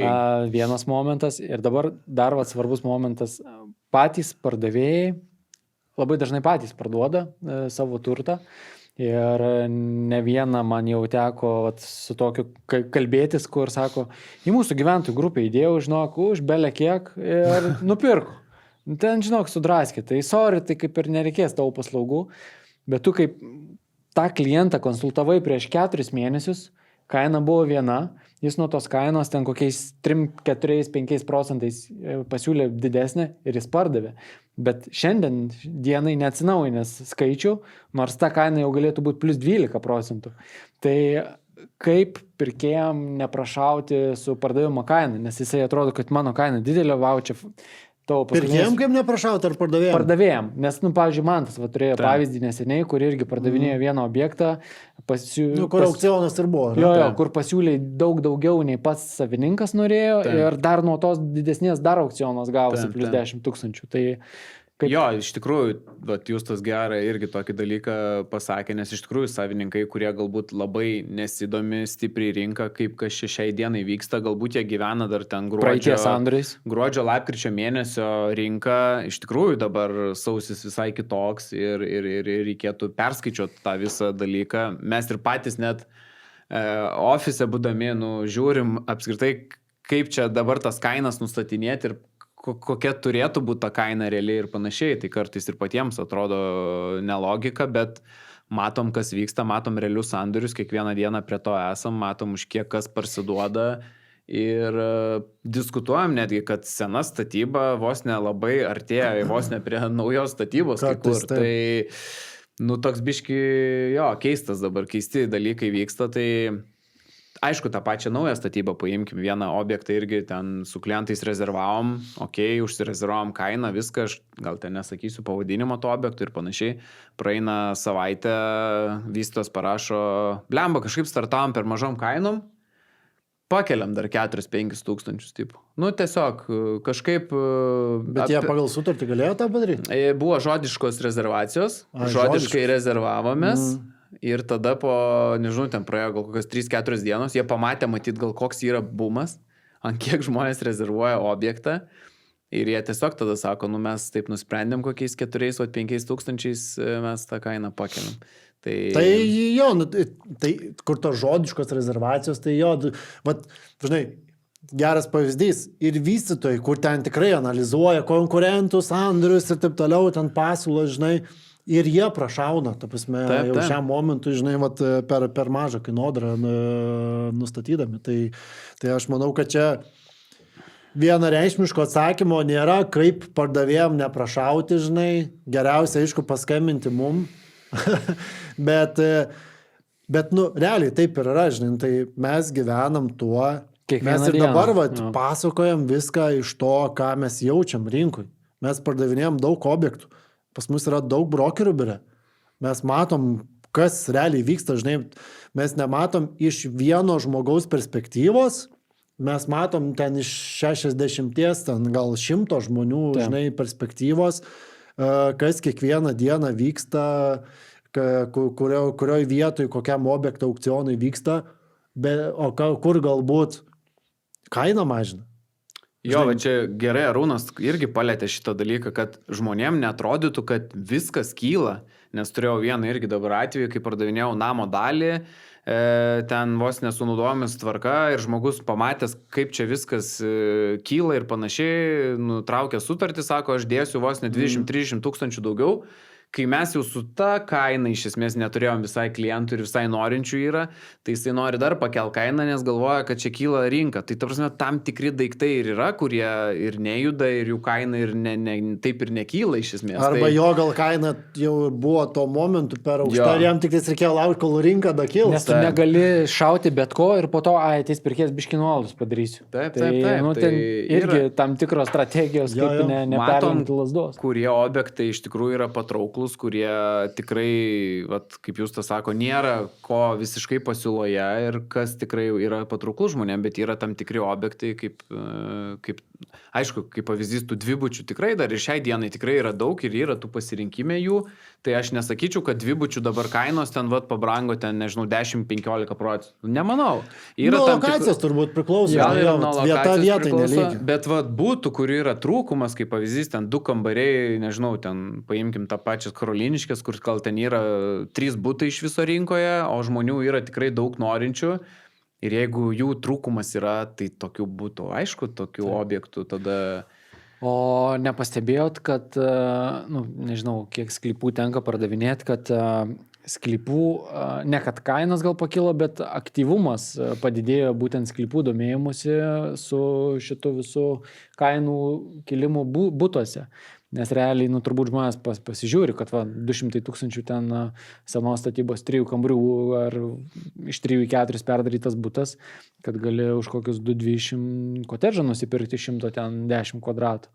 Vienas momentas ir dabar dar svarbus momentas. Patys pardavėjai labai dažnai patys parduoda savo turtą. Ir ne vieną man jau teko su tokiu kalbėtis, kur sako, į mūsų gyventojų grupę įdėjau, žinok, už belę kiek ir nupirku. Ten, žinok, sudraskė, tai sorry, tai kaip ir nereikės tavo paslaugų, bet tu kaip tą klientą konsultavai prieš 4 mėnesius, kaina buvo viena, jis nuo tos kainos ten kokiais 3, 4, 5% pasiūlė didesnę ir jis pardavė. Bet šiandien dienai neatsinaujinęs skaičių, nors ta kaina jau galėtų būti plus 12%. Tai kaip pirkėjam neprašauti su pardavimo kaina, nes jisai atrodo, kad mano kaina didelė, čia tavo paskutinis... Pirkėjam kaip neprašauti ar pardavėjam? Pardavėjam, nes, pavyzdžiui, Mantas turėjo pavyzdį neseniai, kur irgi pardavinėjo vieną objektą. Kur aukcionas ir buvo. Kur pasiūlė daug daugiau nei pats savininkas norėjo ir dar nuo tos didesnės dar aukcionas gavosi plus 10 000. Tai Jo, iš tikrųjų, Justas gerą irgi tokį dalyką pasakė, nes iš tikrųjų savininkai, kurie galbūt labai nesidomi stipriai rinką, kaip kas šiai dienai vyksta, galbūt jie gyvena dar ten gruodžio, lapkričio mėnesio rinka, iš tikrųjų dabar sausis visai kitoks ir reikėtų perskaičiuoti tą visą dalyką. Mes ir patys net ofise būdami, žiūrim apskritai, kaip čia dabar tas kainas nustatinėti ir kokia turėtų būti ta kaina realiai ir panašiai. Tai kartais ir patiems atrodo nelogika, bet matom, kas vyksta, matom realius sandorius, kiekvieną dieną prie to esam, matom, už kiek kas parsiduoda ir diskutuojam netgi, kad sena statyba vos ne labai artėja, vos ne prie naujos statybos kai kur. Tai, toks biški, keistas dabar, keisti dalykai vyksta, tai Aišku, tą pačią naują statybą paimkim, vieną objektą irgi ten su klientais rezervavom, užsirezervavom kainą, viską, aš gal ten nesakysiu pavadinimo to objektų ir panašiai, praeina savaitę, vystytojas parašo, blemba, kažkaip startavom per mažom kainom, pakeliam dar 4-5 tūkstančius tipų. Nu, tiesiog kažkaip... Bet jie pagal sutartį galėjo tą padaryti? Buvo žodiškos rezervacijos, žodiškai rezervavomės. Ir tada po, nežinau, ten praėjo gal kokios 3-4 dienos, jie pamatė, matyt, gal koks yra bumas, ant kiek žmonės rezervuoja objektą. Ir jie tiesiog tada sako, nu mes taip nusprendėm, kokiais 4-5 tūkstančiais mes tą kainą pakeliam. Tai jo, tai kur tos žodiškos rezervacijos, tai jo, vat, žinai, geras pavyzdys ir vystytojai, kur ten tikrai analizuoja konkurentus, sandorius ir taip toliau, ten pasiūlo, žinai, ir jie prašauna, ta prasme, taip. Jau šiam momentui, žinai, vat, per mažą kainodarą nustatydami. Tai aš manau, kad čia vienareikšmiško atsakymo nėra, kaip pardavėjom neprašauti, žinai, geriausia, aišku, paskambinti mum. bet, nu, realiai taip ir yra, žinai, tai mes gyvenam tuo, mes ir dabar pasakojam viską iš to, ką mes jaučiam rinkui. Mes pardavinėjom daug objektų. Pas mus yra daug brokerių biure. Mes matom, kas realiai vyksta, žinai, mes nematom iš vieno žmogaus perspektyvos, mes matom ten iš 60, ten gal 100 žmonių, žinai, perspektyvos, kas kiekvieną dieną vyksta, kurioj vietoj, kokiam objektą aukcionai vyksta, o kur galbūt kaina mažina. Jo, va čia gerai Arūnas irgi palėtė šitą dalyką, kad žmonėm neatrodytų, kad viskas kyla, nes turėjau vieną irgi dabar atvejį, kai pardavinėjau namo dalį, ten vos nesunaudojomis tvarka ir žmogus pamatęs, kaip čia viskas kyla ir panašiai, nutraukė sutartį, sako, aš dėsiu vos ne 20-30 tūkstančių daugiau. Kai mes jau su ta kaina iš esmės neturėjom visai klientų ir visai norinčių yra, tai jisai nori dar pakel kainą, nes galvoja, kad čia kyla rinka. Tai ta prasme, tam tikri daiktai ir yra, kurie ir nejuda, ir jų kaina ir taip ir nekyla iš esmės. Arba jo gal kaina jau buvo tuo momentu per aukšta, ir jam tik reikėjo laukti, kol rinka dakils. Nes tu negali šauti bet ko ir po to, ateis pirkės biškį nuolaidus padarysiu. Taip. Nu, tai irgi tam tikros strategijos, kaip neperlenkti lazdos. Kurie objektai iš tikrųjų yra patrauklūs, kurie tikrai, vat, kaip jūs tas sako, nėra ko visiškai pasiūloje ir kas tikrai yra patrauklus žmonėm, bet yra tam tikri objektai, kaip aišku, kaip pavyzdys tų dvibučių tikrai dar ir šiai dienai tikrai yra daug ir yra tų pasirinkime jų, tai aš nesakyčiau, kad dvibučių dabar kainos ten vat pabrango ten, nežinau, 10-15%. Nemanau. Nuo lokacijos turbūt priklauso. Vieta vietai nelygi. Bet vat būtų, kur yra trūkumas, kaip pavyzdys, ten 2 kambariai, nežinau, ten paimkim tą pačią Karoliniškės, kur gal ten yra 3 butai iš viso rinkoje, o žmonių yra tikrai daug norinčių. Ir jeigu jų trūkumas yra, tai tokių būtų, aišku, tokių objektų tada... O nepastebėjot, kad, nežinau, kiek sklypų tenka pardavinėti, kad sklypų, ne kad kainos gal pakilo, bet aktyvumas padidėjo būtent sklypų domėjimusi su šitu visų kainų kilimu butuose. Nes realiai, turbūt žmonės pasižiūri, kad 200 tūkstančių ten senos statybos 3 kambarių ar iš 3-4 perdarytas butas, kad gali už kokius 220 kotedžą nusipirkti 110 kvadratų.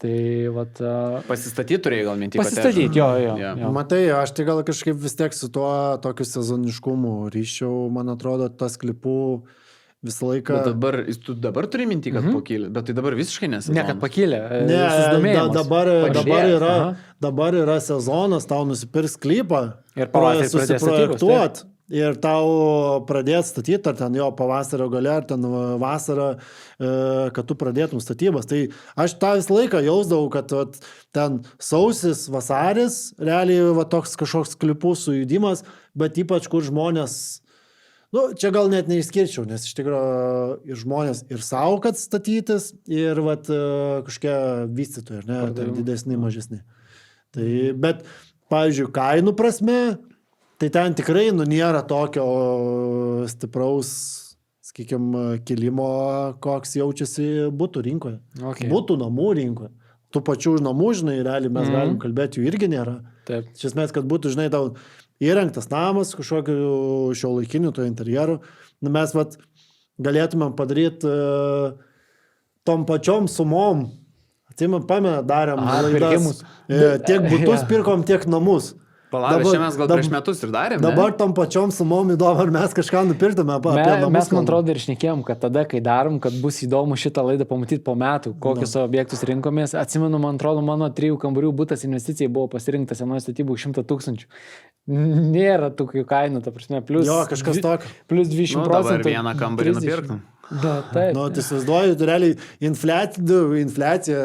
Tai vat... Pasistatyti turėjai gal mintį? Pasistatyti, jo. Matai, aš tai gal kažkaip vis tiek su tuo tokiu sezoniškumu ryšiau, man atrodo, tas klipų visą laiką... Bet tu dabar turi mintį, kad pakilė, bet tai dabar visiškai nesezonas. Ne, kad pakilė. Dabar yra sezonas, tau nusipirks sklypą ir pavasarį susiprojektuot ir tau pradėt statyti, ar ten jo pavasario gale, ar ten vasarą, kad tu pradėtum statybas. Tai aš tą visą laiką jausdavau, kad ten sausis, vasaris, realiai toks kažkoks klipų sujudimas, bet ypač kur žmonės... čia gal net neišskirčiau, nes iš tikrųjų ir žmonės ir savo, kad statytis, ir kažkokie vystytojai, tai didesni, mažesni. Tai, bet, pavyzdžiui, kainų prasme, tai ten tikrai nėra tokio stipraus, sakykime, kilimo, koks jaučiasi butų rinkoje. Okay. Butų namų rinkoje. Tų pačių namų, žinai, realiai mes galim kalbėti, jų irgi nėra. Taip. Iš esmės, kad būtų, žinai, tau įrengtas namas, kažkokiu šiuolaikiniu to interjeru. Nu, mes vat galėtumėm padaryti tom pačiom sumom. Atsimam, pamena, darėm laidas. Tiek butus pirkom, tiek namus. Palavė, šiandien mes gal prieš metus ir darėm, ne? Dabar tom pačiom sumom įdomu, ar mes kažką nupirtume apie namus. Mes, man atrodo, ir šnekėjom, kad tada, kai darom, kad bus įdomu šitą laidą pamatyti po metų, kokius objektus rinkomės. Atsimenu, man atrodo, mano 3 kambarių butas investicijai buvo pasirinktas senoje statybų 100 000. Nėra tokių kainų, ta prasme, plus... Jo, kažkas tokio. Plus 20%. Dabar vieną kambarį nupirktum. Da, taip. Nu, tai įsivaizduoju, realiai infliacija,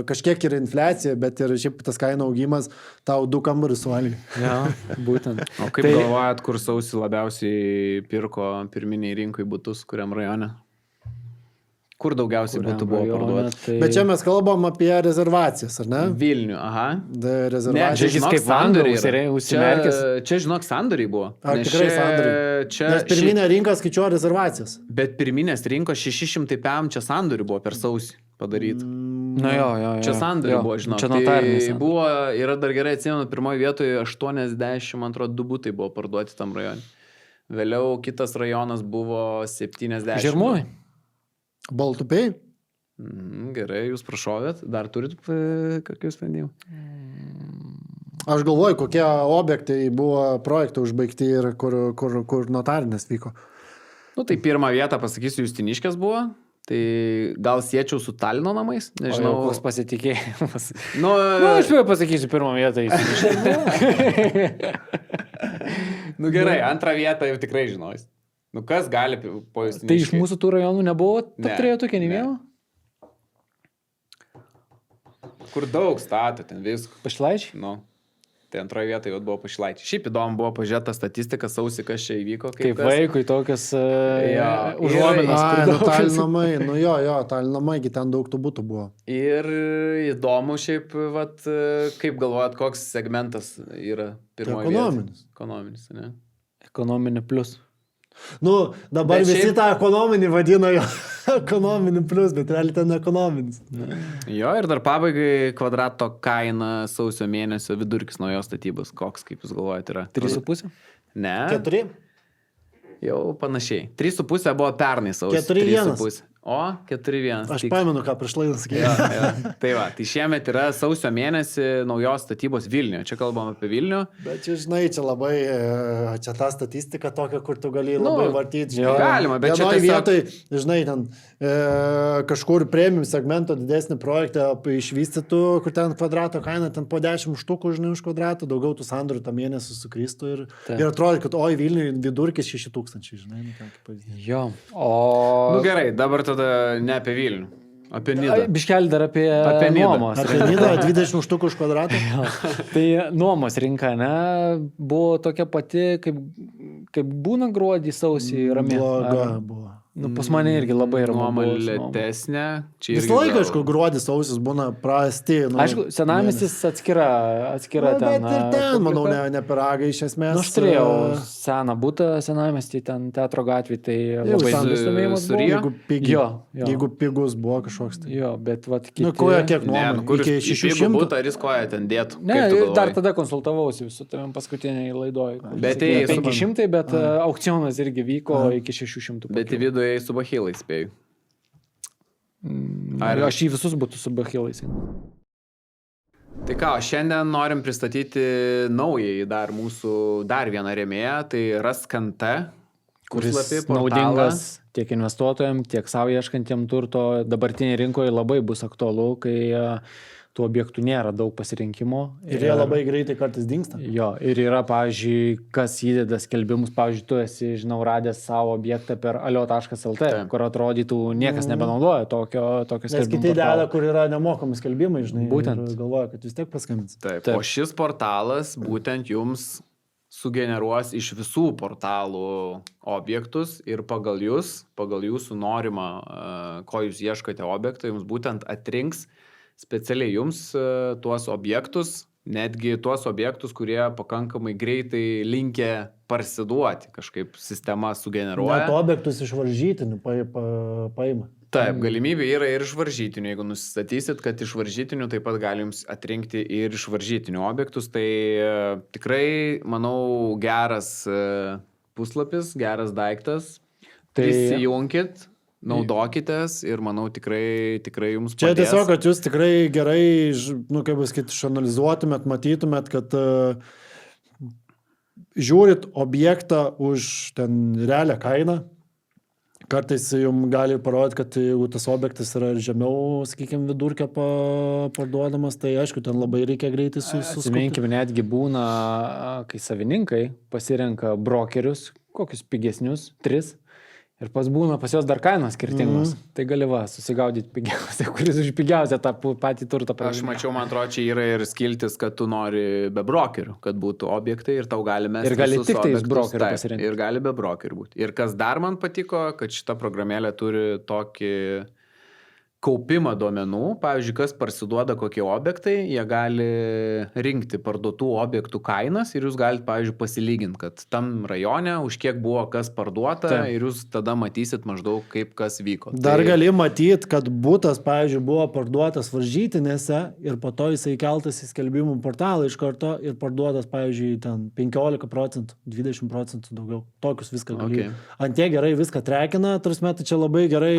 kažkiek yra infliacija, bet ir šiaip tas kainų augimas tau 2 kambarius suvalgė. Ja, būtent. O kaip galvojat, kur sausį labiausiai pirko pirminiai rinkai butus, kuriam rajone? Kur daugiausiai būtų buvo parduoti? Tai... Bet čia mes kalbam apie rezervacijas, ar ne? Vilnių, aha. Rezervacijos. Čia, žinok, sandoriai. Užsimerkęs. Čia, žinok, sandoriai buvo. Ar tikrai sandoriai? Nes pirminė rinka skaičiuoja rezervacijas. Bet pirminės rinkos 600 PM čia sandoriai buvo per sausį padaryti. Na jo. Čia sandoriai buvo, žinok. Čia notarinės. Tai buvo, yra dar gerai atsimenu, pirmoje vietoje 82 butai buvo parduoti tam rajone. Vėliau kitas rajonas buvo 70. Žirmūnai. Baltupiai? Gerai, jūs prašovėt. Dar turit kokius sprendimų? Aš galvoju, kokie objektai buvo projektai užbaigti ir kur notarinės vyko. Nu, tai pirmą vietą, pasakysiu, Justiniškės buvo. Tai gal siečiau su Talino namais? Nežinau. O koks pasitikėjimas. Nu, aš pasakysiu pirmą vietą. Nu gerai, antrą vietą jau tikrai žinojus. Nu kas gali po Justiniškės? Tai iš mūsų tų rajonų nebuvo? Turėjo tokia nevėjo? Kur daug stato, ten visko. Pašilaičiai? Nu. Tai antroje vietoje jau buvo Pašilaičiai. Šiaip įdomu buvo pažiūrėta statistika, sausį, kas čia įvyko. Kaip vaikui tokias užuominas. Talinamai, nu jo, talinamai, ten daug tų būtų buvo. Ir įdomu šiaip, vat, kaip galvojat, koks segmentas yra pirmoje vietoje? Ekonominis, ne? Ekonominį plus. Nu, dabar bet visi šiaip... tą ekonominį vadina jo ekonominį plus, bet realiai ten ekonominis. Jo, ir dar pabaigai kvadrato kaina sausio mėnesio vidurkis naujos statybos. Koks, kaip jūs galvojate, yra? 3,5? Ne. 4? Jau panašiai. 3,5 buvo pernai sausio. 4,1. O, 4,1. Aš pamenu, ką prieš laidą sakė. Tai va, tai šiemet yra sausio mėnesį naujos statybos Vilniuje. Čia kalbam apie Vilnių. Bet čia, žinai, čia labai, čia ta statistika tokia, kur tu gali labai vartyti. Galima, bet čia tiesiog... vietoj, žinai, ten kažkur premium segmento didesnį projektą išvystytų, kur ten kvadrato kaina, ten po 10 štukų, žinai, už kvadratą, daugiau tų sandorių tą mėnesį sukristų ir atrodo, kad oi, Vilniui vidurkis 6,000, žinai, kaip pavyzdys. Jo, o... Nu gerai, dabar tada ne apie Vilnių, apie Nidą. Biškelį dar apie nuomos. Apie Nidą 20 štukų už kvadratą. Tai nuomos rinka, ne, buvo tokia pati, kaip būna gruodį, sausį, ramiai. Bloga buvo. Nu, pas mane irgi labai yra nuoma lėtesnė. Visą laiką, aišku, gruodis, sausis būna prasti. Nu, aišku, senamiestis atskira ten. Bet ir ten, manau, ne piragai iš esmės. Nu, aš turėjau seną butą senamiestį, ten Teatro gatvį, tai labai susidomėjimas buvo. Jeigu pigus buvo kažkoks. Tai. Jo, bet vat kiti... Nu, koja kiek nuoma? Ne, kur iki 600 butą ir jis koja ten dėtų. Ne, dar tada konsultavausi su tavim paskutiniai laidoj. Bet 500, bet aukcionas irgi vyko iki 600. Bet į vidų su bachilais, spėjau. Aš į visus būtų su bachilais. Tai ką, šiandien norim pristatyti naująjį dar vieną rėmėją, tai Rask.nt, kuris naudingas tiek investuotojams, tiek savo ieškantiem turto. Dabartinėje rinkoje labai bus aktualu, kai tų objektų nėra daug pasirinkimo. Ir jie labai greitai kartais dingsta. Jo, ir yra, pavyzdžiui, kas įdeda skelbimus, pavyzdžiui, tu esi, žinau, radęs savo objektą per alio.lt, kur atrodytų niekas nebenaudoja tokio skelbimo. Nes kiti deda, kur yra nemokami skelbimai, žinai. Būtent. Galvoja, kad vis tiek paskambins. Taip. O šis portalas būtent jums sugeneruos iš visų portalų objektus ir pagal jūsų norimą, ko jūs ieškote objektą, jums būtent atrinks specialiai jums tuos objektus, netgi tuos objektus, kurie pakankamai greitai linkę parsiduoti, kažkaip sistema sugeneruoja. Net objektus iš varžytinių paima. Taip, galimybė yra ir iš varžytinių. Jeigu nusistatysit, kad iš varžytinių taip pat galim atrinkti ir iš varžytinių objektus, tai tikrai, manau, geras puslapis, geras daiktas. Prisijunkit, naudokitės ir manau tikrai jums padės. Čia tiesiog, kad jūs tikrai gerai, kaip pasakyti, išanalizuotumėt, matytumėt, kad žiūrit objektą už ten realią kainą. Kartais jums gali parodyti, kad jeigu tas objektas yra žemiau, sakykime, vidurkio parduodamas, tai aišku, ten labai reikia greitai Atsiminkime, netgi būna, kai savininkai pasirenka brokerius, kokius pigesnius, 3, ir būna pas juos dar kainos skirtingos. Tai gali susigaudyti pigiausią, kuris už pigiausią tą patį turtą parduoda. Aš mačiau, man atrodo, čia yra ir skiltis, kad tu nori be brokerių, kad būtų objektai ir tau gali mesti. Ir gali tik tais brokerių pasirinkti. Ir gali be brokerių būti. Ir kas dar man patiko, kad šita programėlė turi tokį kaupimą duomenų. Pavyzdžiui, kas parsiduoda kokie objektai, jie gali rinkti parduotų objektų kainas ir jūs galite, pavyzdžiui, pasilyginti, kad tam rajone už kiek buvo kas parduota ir jūs tada matysit maždaug kaip kas vyko. Dar gali matyti, kad būtas, pavyzdžiui, buvo parduotas varžytinėse ir po to jisai keltas į skelbimų portalą iš karto ir parduotas, pavyzdžiui, ten 15%, 20% daugiau. Tokius viską gali. Antie gerai viską trekina, tarsi metai čia labai gerai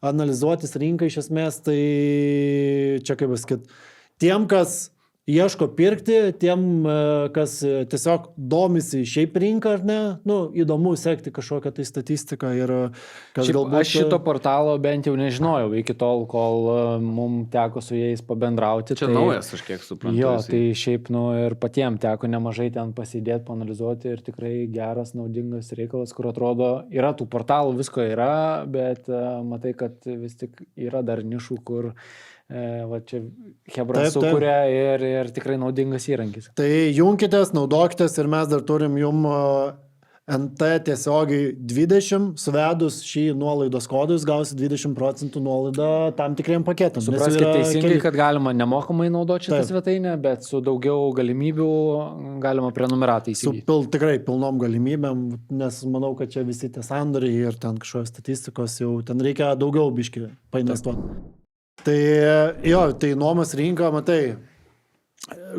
analizuotis rinką iš esmės, tai čia kaip pasakyt, tiem, kas ieško pirkti, tiem, kas tiesiog domisi šiaip rinką ar ne, įdomu sekti kažkokią tai statistiką ir kas galbūt... Aš šito portalo bent jau nežinojau iki tol, kol mums teko su jais pabendrauti. Čia naujas, aš kiek suprantu. Jo, tai šiaip ir patiems teko nemažai ten pasidėti, panalizuoti ir tikrai geras, naudingas reikalas, kur atrodo, yra tų portalų, visko yra, bet matai, kad vis tik yra dar nišų, kur va čia Hebra sukuria ir tikrai naudingas įrankis. Tai junkitės, naudokitės ir mes dar turim jum NT tiesiogiai 20, suvedus šį nuolaidos kodą, jūs gausit 20% nuolaidą tam tikriem paketams. Supraskite teisingai, kad galima nemokamai naudoti šitą svetainę, bet su daugiau galimybių galima prenumeratą įsigyti. Tikrai pilnom galimybėm, nes manau, kad čia visi tie sandoriai ir ten kažkokios statistikos jau ten reikia daugiau biškį painvestuoti. Tai jo, tai nuomos rinka, matai,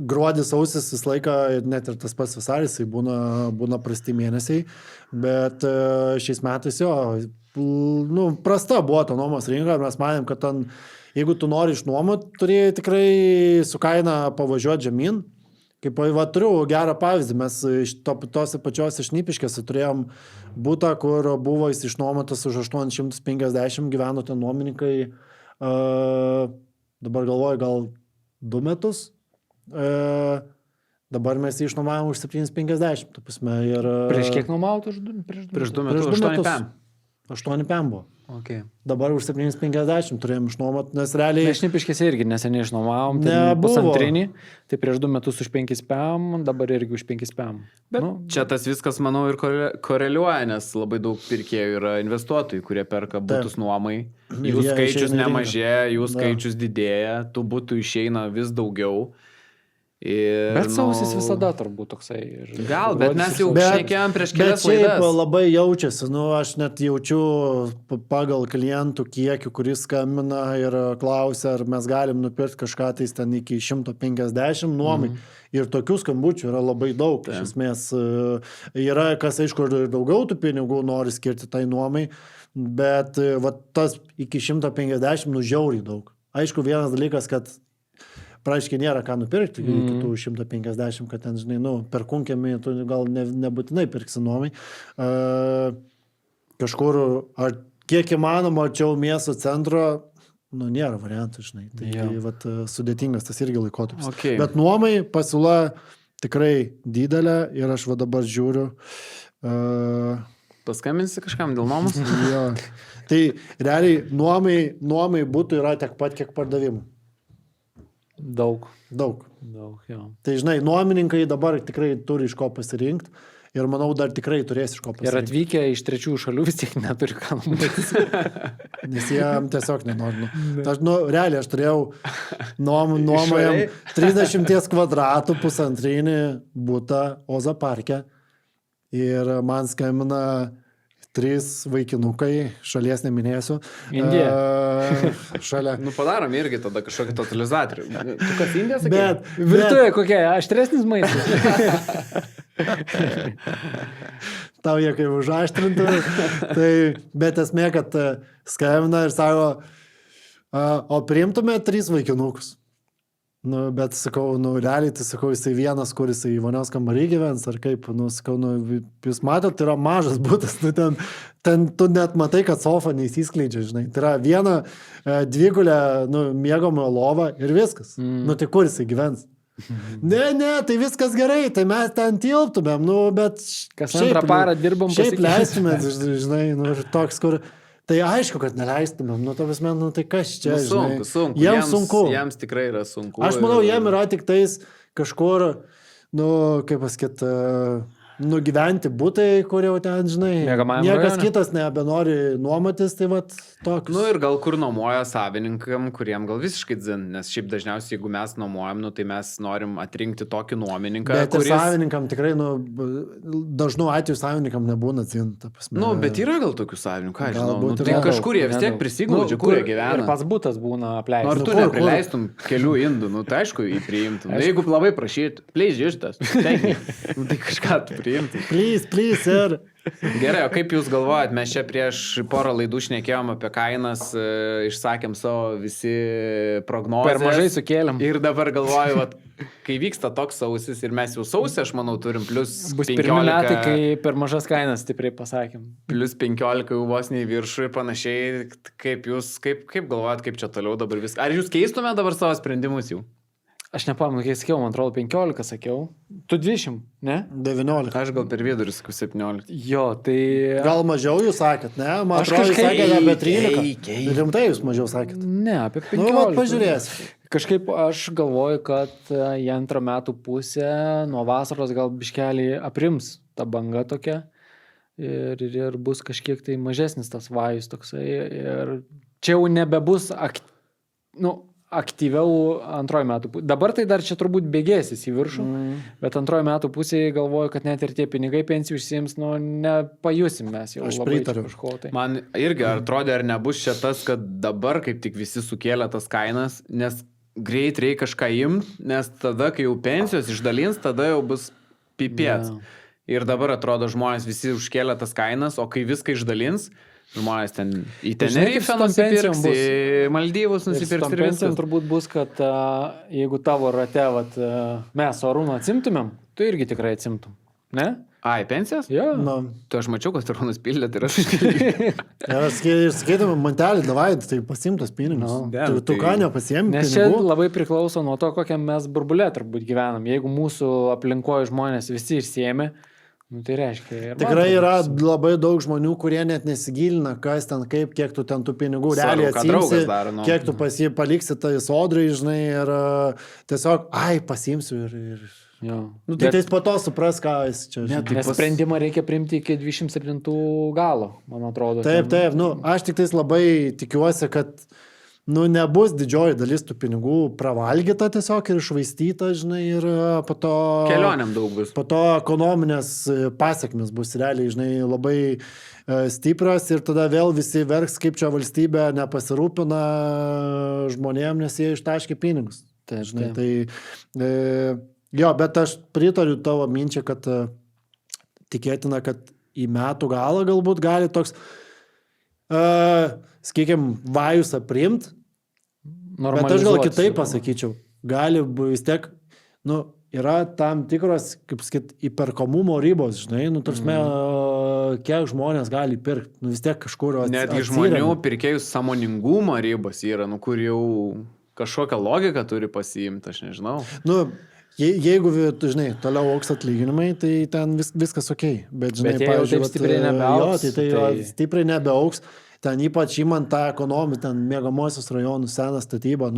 gruodis, sausis visą laiką, net ir tas pats vasaris, tai būna prasti mėnesiai, bet šiais metais jo, prasta buvo ta nuomos rinka, mes manėm, kad ten, jeigu tu nori išnuomoti, turėjai tikrai su kaina pavažiuoti žemyn. Kaip turiu gerą pavyzdį, mes iš tose pačiose Šnipiškėse turėjom butą, kur buvo jis išnuomotas už 850, gyveno ten nuomininkai. Dabar galvoju, gal 2 metus. Dabar mes jį išnuomavom už 750. Prieš kiek nuomauti? Prieš 2 metus 8 PM. 8 PM buvo. Okay. Dabar už 750 turėjom išnuomot, nes realiai... Mes Šnipiškėse irgi neseniai išnuomavom, tai pusantrinį, tai prieš 2 metus už 5 PM, dabar irgi už 5 PM. Bet čia tas viskas, manau, ir koreliuoja, nes labai daug pirkėjų yra investuotojų, kurie perka butus nuomai. Jų skaičius nemažėja, jų skaičius didėja, tų butų išeina vis daugiau. Bet sausis visada turbūt toksai. Gal, bet mes jau šnekėjom prieš kelias laidas. Bet šiaip labai jaučiasi, aš net jaučiu pagal klientų kiekį, kuris skambina ir klausia, ar mes galim nupirkti kažką tais ten iki 150 nuomai. Ir tokių skambučių yra labai daug. Iš esmės yra, kas aišku, ir daugiau tų pinigų nori skirti tai nuomai, bet tas iki 150 žiauriai daug. Aišku, vienas dalykas, kad praaiškiai nėra ką nupirkti, kitų 150, kad ten, žinai, perkunkėmi, tu gal nebūtinai pirksi nuomai. Kažkur, ar kiek įmanoma, arčiau miesto centro, nėra variantų, žinai. Tai sudėtingas tas irgi laikotarpis. Okay. Bet nuomai pasiūla tikrai didelė ir aš dabar žiūriu. Paskambinsi kažkam dėl nuomos? Jo. Tai realiai nuomai būtų yra tiek pat, kiek pardavimų. Daug, jo. Tai, žinai, nuomininkai dabar tikrai turi iš ko pasirinkti ir manau, dar tikrai turės iš ko pasirinkti. Ir atvykę iš trečiųjų šalių vis tiek neturi ką nuomoti. Nes jie tiesiog nenori. Realiai aš turėjau nuomojam 30 kvadratų pusantrinį butą Oza parke ir man skambina 3 vaikinukai, šalies neminėsiu. Indija. Šalia. Nu, padarom irgi tada kažkokį totalizatorių. Tu kas Indija sakai? Virtuvė kokia, aštresnis maistas. Tau jie kaip užaštrintų. Tai, bet esmė, kad skambina ir sako, o priimtume 3 vaikinukus. Nu, bet sakau, realiai, tai sakau, jisai vienas, kuris į vonios kambarį gyvens, ar kaip, sakau, jūs matot, tai yra mažas butas, ten tu net matai, kad sofa neįsiskleidžia, žinai. Tai yra viena dvigulė, miegamojo lova ir viskas. Tai kur jisai gyvens? Ne, tai viskas gerai, tai mes ten tilptumėm, bet... Kas antrą parą dirbom šiaip leistumėt, žinai, ir toks, kur... Tai aišku, kad neleistumėm, tai kas čia, žinai. Sunku. Jiems sunku. Jiems tikrai yra sunku. Aš manau, jiem yra tik tais kažkur, kaip pasakyt, gyventi butai, kur jau ten, žinai, niekas kitas nebenori nuomotis, tai vat toks. Ir gal kur nuomoja savininkam, kuriem gal visiškai dzin, nes šiaip dažniausiai, jeigu mes nuomojam, tai mes norim atrinkti tokį nuomininką, bet kuris... savininkam tikrai, dažnu atveju savininkam nebūna dzin, ta prasme. Bet yra gal tokių savininkų, ką žinau, tai kažkur jie vis tiek prisiglaudžia, kur jie gyvena. Ir pats butas būna apleistas. Ar tu neprileistum kelių indų, tai aišku, jį priimtum. Jeigu labai prašytum, pleis žištas, tai kažką tu priimtum. Please, ir... Gerai, o kaip jūs galvojat, mes čia prieš porą laidų šnekėjom apie kainas, išsakėm savo visi prognozes. Per mažai sukėlėm. Ir dabar galvoju, kai vyksta toks sausis ir mes jau sausį, aš manau, turim plus 15... Bus pirmi metai, kai per mažas kainas stipriai pasakėm. Plus 15 jau vos nei viršų ir panašiai. Kaip jūs, kaip galvojat, kaip čia toliau dabar viską? Ar jūs keistumėte dabar savo sprendimus jau? Aš nepamenu, kai sakiau, man atrodo 15 sakiau. Tu 20, ne? 19. Aš gal per vidurį sakau 17. Jo, tai... Gal mažiau jūs sakėt, ne? Man atrodo, jūs sakėt apie 13. Rimtai jūs mažiau sakėt. Ne, apie 15. Pažiūrės. Kažkaip aš galvoju, kad į antrą metų pusę nuo vasaros gal biškelį aprims ta banga tokia ir bus kažkiek tai mažesnis tas vajus toksai ir čia jau nebebus aktyviau antroji metų pusė. Dabar tai dar čia turbūt bėgėsis į viršų, bet antroji metų pusėje galvoju, kad net ir tie pinigai pensijų išsiims, nepajusim mes jau. Aš pritariu. Tai. Man irgi atrodė, ar nebus čia tas, kad dabar kaip tik visi sukėlė tas kainas, nes greit reikia kažką imti, nes tada, kai jau pensijos išdalins, tada jau bus pipėts. Ir dabar atrodo, žmonės visi užkėlė tas kainas, o kai viską išdalins, žmonės ten į Tenerifę nusipirks, į Maldyvus nusipirks ir viskas. Turbūt bus, kad jeigu tavo rate mes Arūną atsimtumėm, tu irgi tikrai atsimtum, ne? Ai, pensijas? Jo. Tai aš mačiau, kad Arūnas pildė, tai aš ir sakydama, mantelį, davai, tai pasimtas pinigus. Tu ką nepasiemi pinigų? Nes čia labai priklauso nuo to, kokiam mes burbulė turbūt gyvenam. Jeigu mūsų aplinkoje žmonės visi išsiėmė, tai reiškia. Tikrai yra labai daug žmonių, kurie net nesigilina, kas ten kaip, kiek tu ten tų pinigų realiai atsimsi, kiek tu paliksi tai sodrai, žinai, ir tiesiog, pasiimsiu ir... Tai tais po to supras, ką jis čia. Nes sprendimą reikia priimti iki 27 galo, man atrodo. Taip, aš tik tais labai tikiuosi, kad nebus didžioji dalis tų pinigų pravalgyta tiesiog ir išvaistyta, žinai, ir po to... Kelionėm daug bus. Po to ekonominės pasiekmes bus realiai, žinai, labai stiprios ir tada vėl visi verks, kaip čia valstybė nepasirūpina žmonėm, nes jie ištaškė pinigus. Tai, žinai, bet aš pritariu tavo minčiai, kad tikėtina, kad į metų galą galbūt gali toks... sakykime, vajus aprimt, bet aš gal kitaip pasakyčiau. Gali vis tiek, yra tam tikros, kaip sakyt, įperkamumo ribos, žinai, tarsime, kiek žmonės gali pirkti, vis tiek kažkur atsiremia. Netgi žmonių pirkėjų sąmoningumo ribos yra, kur jau kažkokią logiką turi pasiimti, aš nežinau. Jeigu, tu žinai, toliau auks atlyginimai, tai ten viskas okei. Bet, žinai, pavyzdžiui, stipriai nebeauks. Tai stipriai nebeauks. Ten ypač įmant tą ekonomiją, ten miegamosios rajonų seną statybą,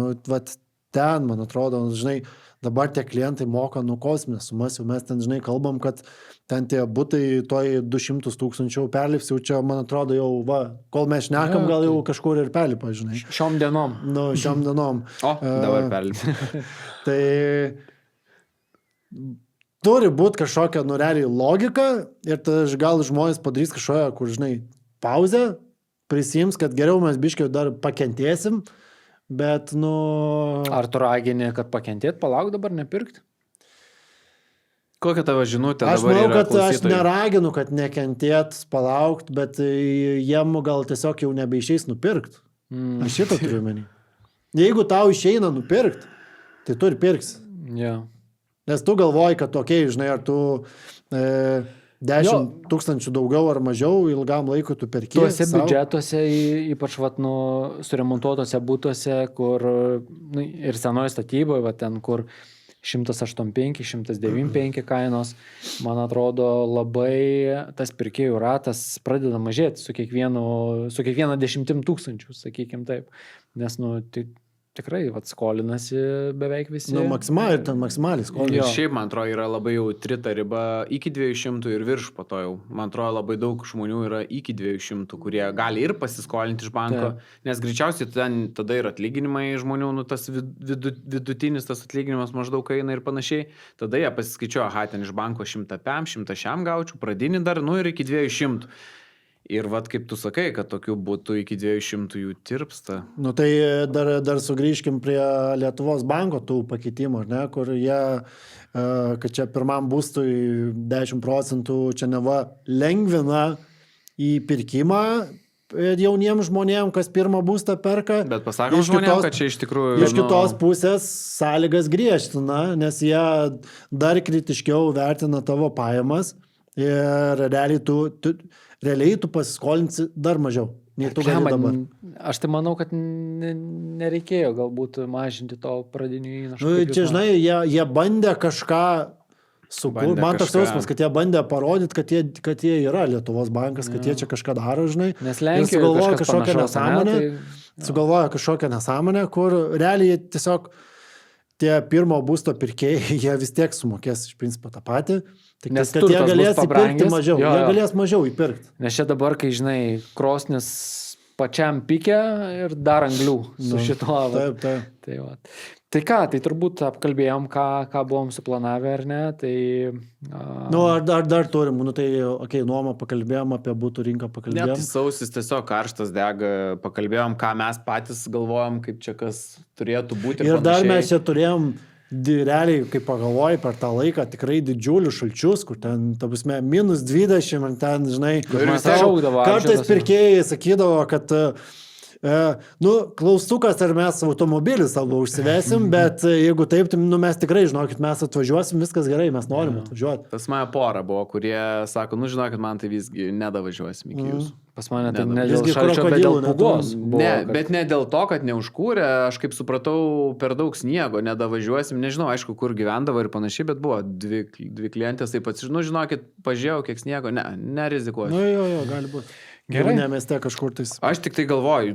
ten, man atrodo, žinai, dabar tie klientai moka kosminės sumas, jau mes ten, žinai, kalbam, kad ten tie butai toj 200 000 perlips, jau čia, man atrodo, jau, kol mes šnekam, gal jau kažkur ir perlipa, žinai. Šiom dienom. Šiom dienom. Dabar perlipa. Tai... turi būti kažkokia realiai logika ir tada gal žmonės padarys kažkokią, kur, žinai, pauzę, prisims, kad geriau mes biškiau dar pakentėsim, bet, Ar tu ragini, kad pakentėt, palauk dabar nepirkti? Kokia tavo žinutė aš dabar manau, yra kad aš klausytojui? neraginu, kad nekentėt, palaukt, bet jiem gal tiesiog jau nebeišeis nupirkt. Aš šitą turiu menį. Jeigu tau išeina nupirkt, tai tu ir pirksi. Ja. Nes tu galvoji, kad tokiai, žinai, ar tu 10 tūkstančių daugiau ar mažiau ilgam laikui tu perki. Tuose biudžetuose, ypač suremontuotose būtuose, kur ir senoji statyboje, ten, kur 185, 195 kainos, man atrodo, labai tas pirkėjų ratas pradeda mažėti su kiekviena 10 tūkstančių, sakykime taip. Nes, tikrai skolinasi beveik visi. Maksimaliai skolinasi. Ir šiaip, man atrodo, yra labai jau trita riba iki 200 ir virš po to jau. Man atrodo, labai daug žmonių yra iki 200, kurie gali ir pasiskolinti iš banko, nes greičiausiai tada ir atlyginimai žmonių, tas vidutinis tas atlyginimas maždaug eina ir panašiai. Tada jie pasiskaičiuoja, ten iš banko 100 gaučiau, pradinį dar, ir iki 200. Ir kaip tu sakai, kad tokių būtų iki 200 jų tirpsta. Tai dar sugrįžkim prie Lietuvos banko tų pakeitimų, ne, kur jie, kad čia pirmam būstui 10% čia neva lengvina į pirkimą jauniems žmonėms, kas pirmą būstą perka. Bet pasakom žmonėms, kad čia iš tikrųjų... Iš kitos pusės sąlygas griežtina, nes jie dar kritiškiau vertina tavo pajamas ir realiai tu pasiskolinsi dar mažiau, nei tu gali dabar. Aš tai manau, kad nereikėjo galbūt mažinti to pradinių įnašų. Čia, žinai, jie bandė kažką sukurti. Man toks jausmas, kad jie bandė parodyti, kad jie yra Lietuvos bankas, kad jie čia kažką daro, žinai. Nes Lenkijoje sugalvoja kažkokią nesąmonę, kur realiai tiesiog tie pirmo būsto pirkėjai, jie vis tiek sumokės iš principo tą patį. Nes kad jie galės įpirkti mažiau. Jie galės mažiau įpirkti. Nes čia dabar, kai, žinai, krosnis pačiam pikė ir dar anglių su šito. Taip. Tai ką, tai turbūt apkalbėjom, ką buvom suplanavę, ar ne? Dar turim, nuomą pakalbėjom, apie būtų rinką pakalbėjom. Net sausis tiesiog karštas dega, pakalbėjom, ką mes patys galvojom, kaip čia kas turėtų būti. Ir dar mes čia turėjom realiai, kaip pagalvoji, per tą laiką tikrai didžiulius šalčius, kur ten, -20, ten, žinai, kartais pirkėjai sakydavo, kad klaustukas, ar mes automobilį savo užsivesim, bet jeigu taip, tai mes tikrai, žinokit, mes atvažiuosim, viskas gerai, mes norim atvažiuoti. Pas mane pora buvo, kurie sako, žinokit, man tai visgi nedavažiuosim iki jūsų. Pas mane tai ne dėl šalčio, bet dėl pūgos. Bet ne dėl to, kad neužkūrė, aš kaip supratau, per daug sniego, nedavažiuosim, nežinau, aišku, kur gyvendavo ir panašiai, bet buvo dvi klientės, taip pat, žinokit, pažiūrėjau, kiek sniego, nerizikuosiu. Jo, gali būti. Gerai. Ne mieste kažkur tais. Aš tik tai galvoju,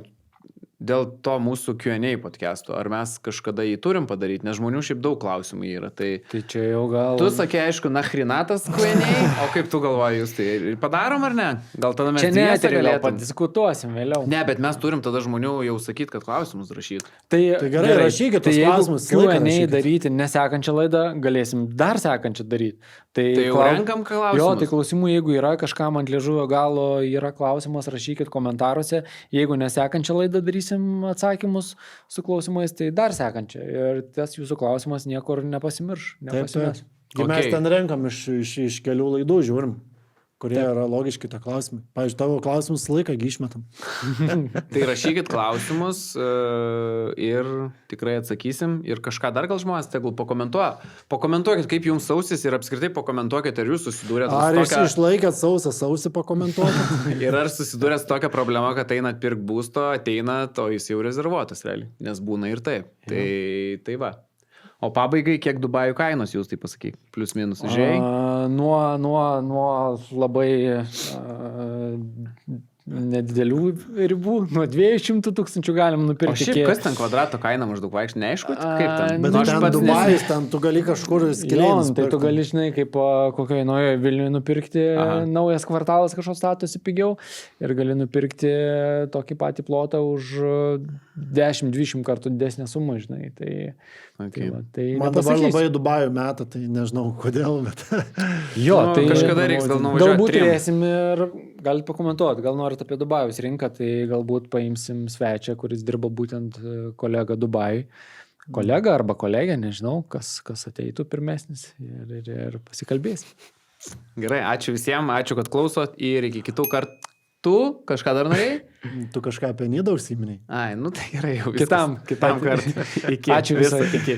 dėl to mūsų Q&A podcast'o, ar mes kažkada jį turim padaryti, nes žmonių šiaip daug klausimų yra. Tai čia jau gal... Tu sakė, aišku, nachrinatas Q&A, o kaip tu galvoji, jūs tai padarom ar ne? Gal tada mes dviese galėtum. Padiskutuosim vėliau. Ne, bet mes turim tada žmonių jau sakyti, kad klausimus rašyt. Tai gerai, rašykit tos klausimus. Q&A daryti nesekančią laidą, galėsim dar sekančią daryti. Tai jau renkam klausimus. Jo, tai klausimų, jeigu yra kažkam ant liežuvio galo, yra klausimas, rašykit komentaruose. Jeigu nesekančią laidą darysim atsakymus su klausimais, tai dar sekančią. Ir tas jūsų klausimas niekur nepasimirš. Taip. Mes ten renkam iš kelių laidų, žiūrim, kurie yra logiški tą klausimą. Pavyzdžiui, tavo klausimus laiką išmetam. Tai rašykit klausimus ir tikrai atsakysim. Ir kažką dar gal žmonės tegul pakomentuoja. Pakomentuokit, kaip jums sausis ir apskritai pakomentuokit, ar jūs susidūrėt su tokia... Ar išlaikėt sausį pakomentuokit? Ir ar susidūrėt su tokia problema, kad einat pirkt būsto, ateinat, o jis jau rezervuotas realiai. Nes būna ir taip. Tai va. O pabaigai, kiek Dubajų kainos jūs tai pasakyk? Plius minus, žiūrėjai? Nuo labai nedidelių ribų, nuo 200 000 galim O nupirkti. šiaip kas ten kvadrato kaina maždaug vaikščiai, neaišku, kaip ten. Bet Nu, aš ten pats Dubajus, ten tu gali kažkur skilėjus. Tai tu gali, žinai, kaip kokioje naujoje Vilniuje nupirkti naujas kvartalas kažkoks statosi pigiau ir gali nupirkti tokį patį plotą už 10-20 kartų didesnę sumą, žinai. Tai Man dabar labai Dubajų metą, tai nežinau kodėl, bet... Jo, Nu, tai kažkada reiks gal nuvažiuoti galbūt 3. turėsim ir galite pakomentuoti, gal norit apie Dubajaus rinką, tai galbūt paimsim svečią, kuris dirba būtent kolega Dubajui. Kolega arba kolegė, nežinau, kas ateitų pirmesnis ir pasikalbėsim. Gerai, ačiū visiems, ačiū, kad klausot ir iki kitų kartų. Tu kažką dar norėjai? Tu kažką apie Nidą užsiminiai? Ai, nu tai gerai jau viskas. Kitam kartui. Ačiū visai. Iki.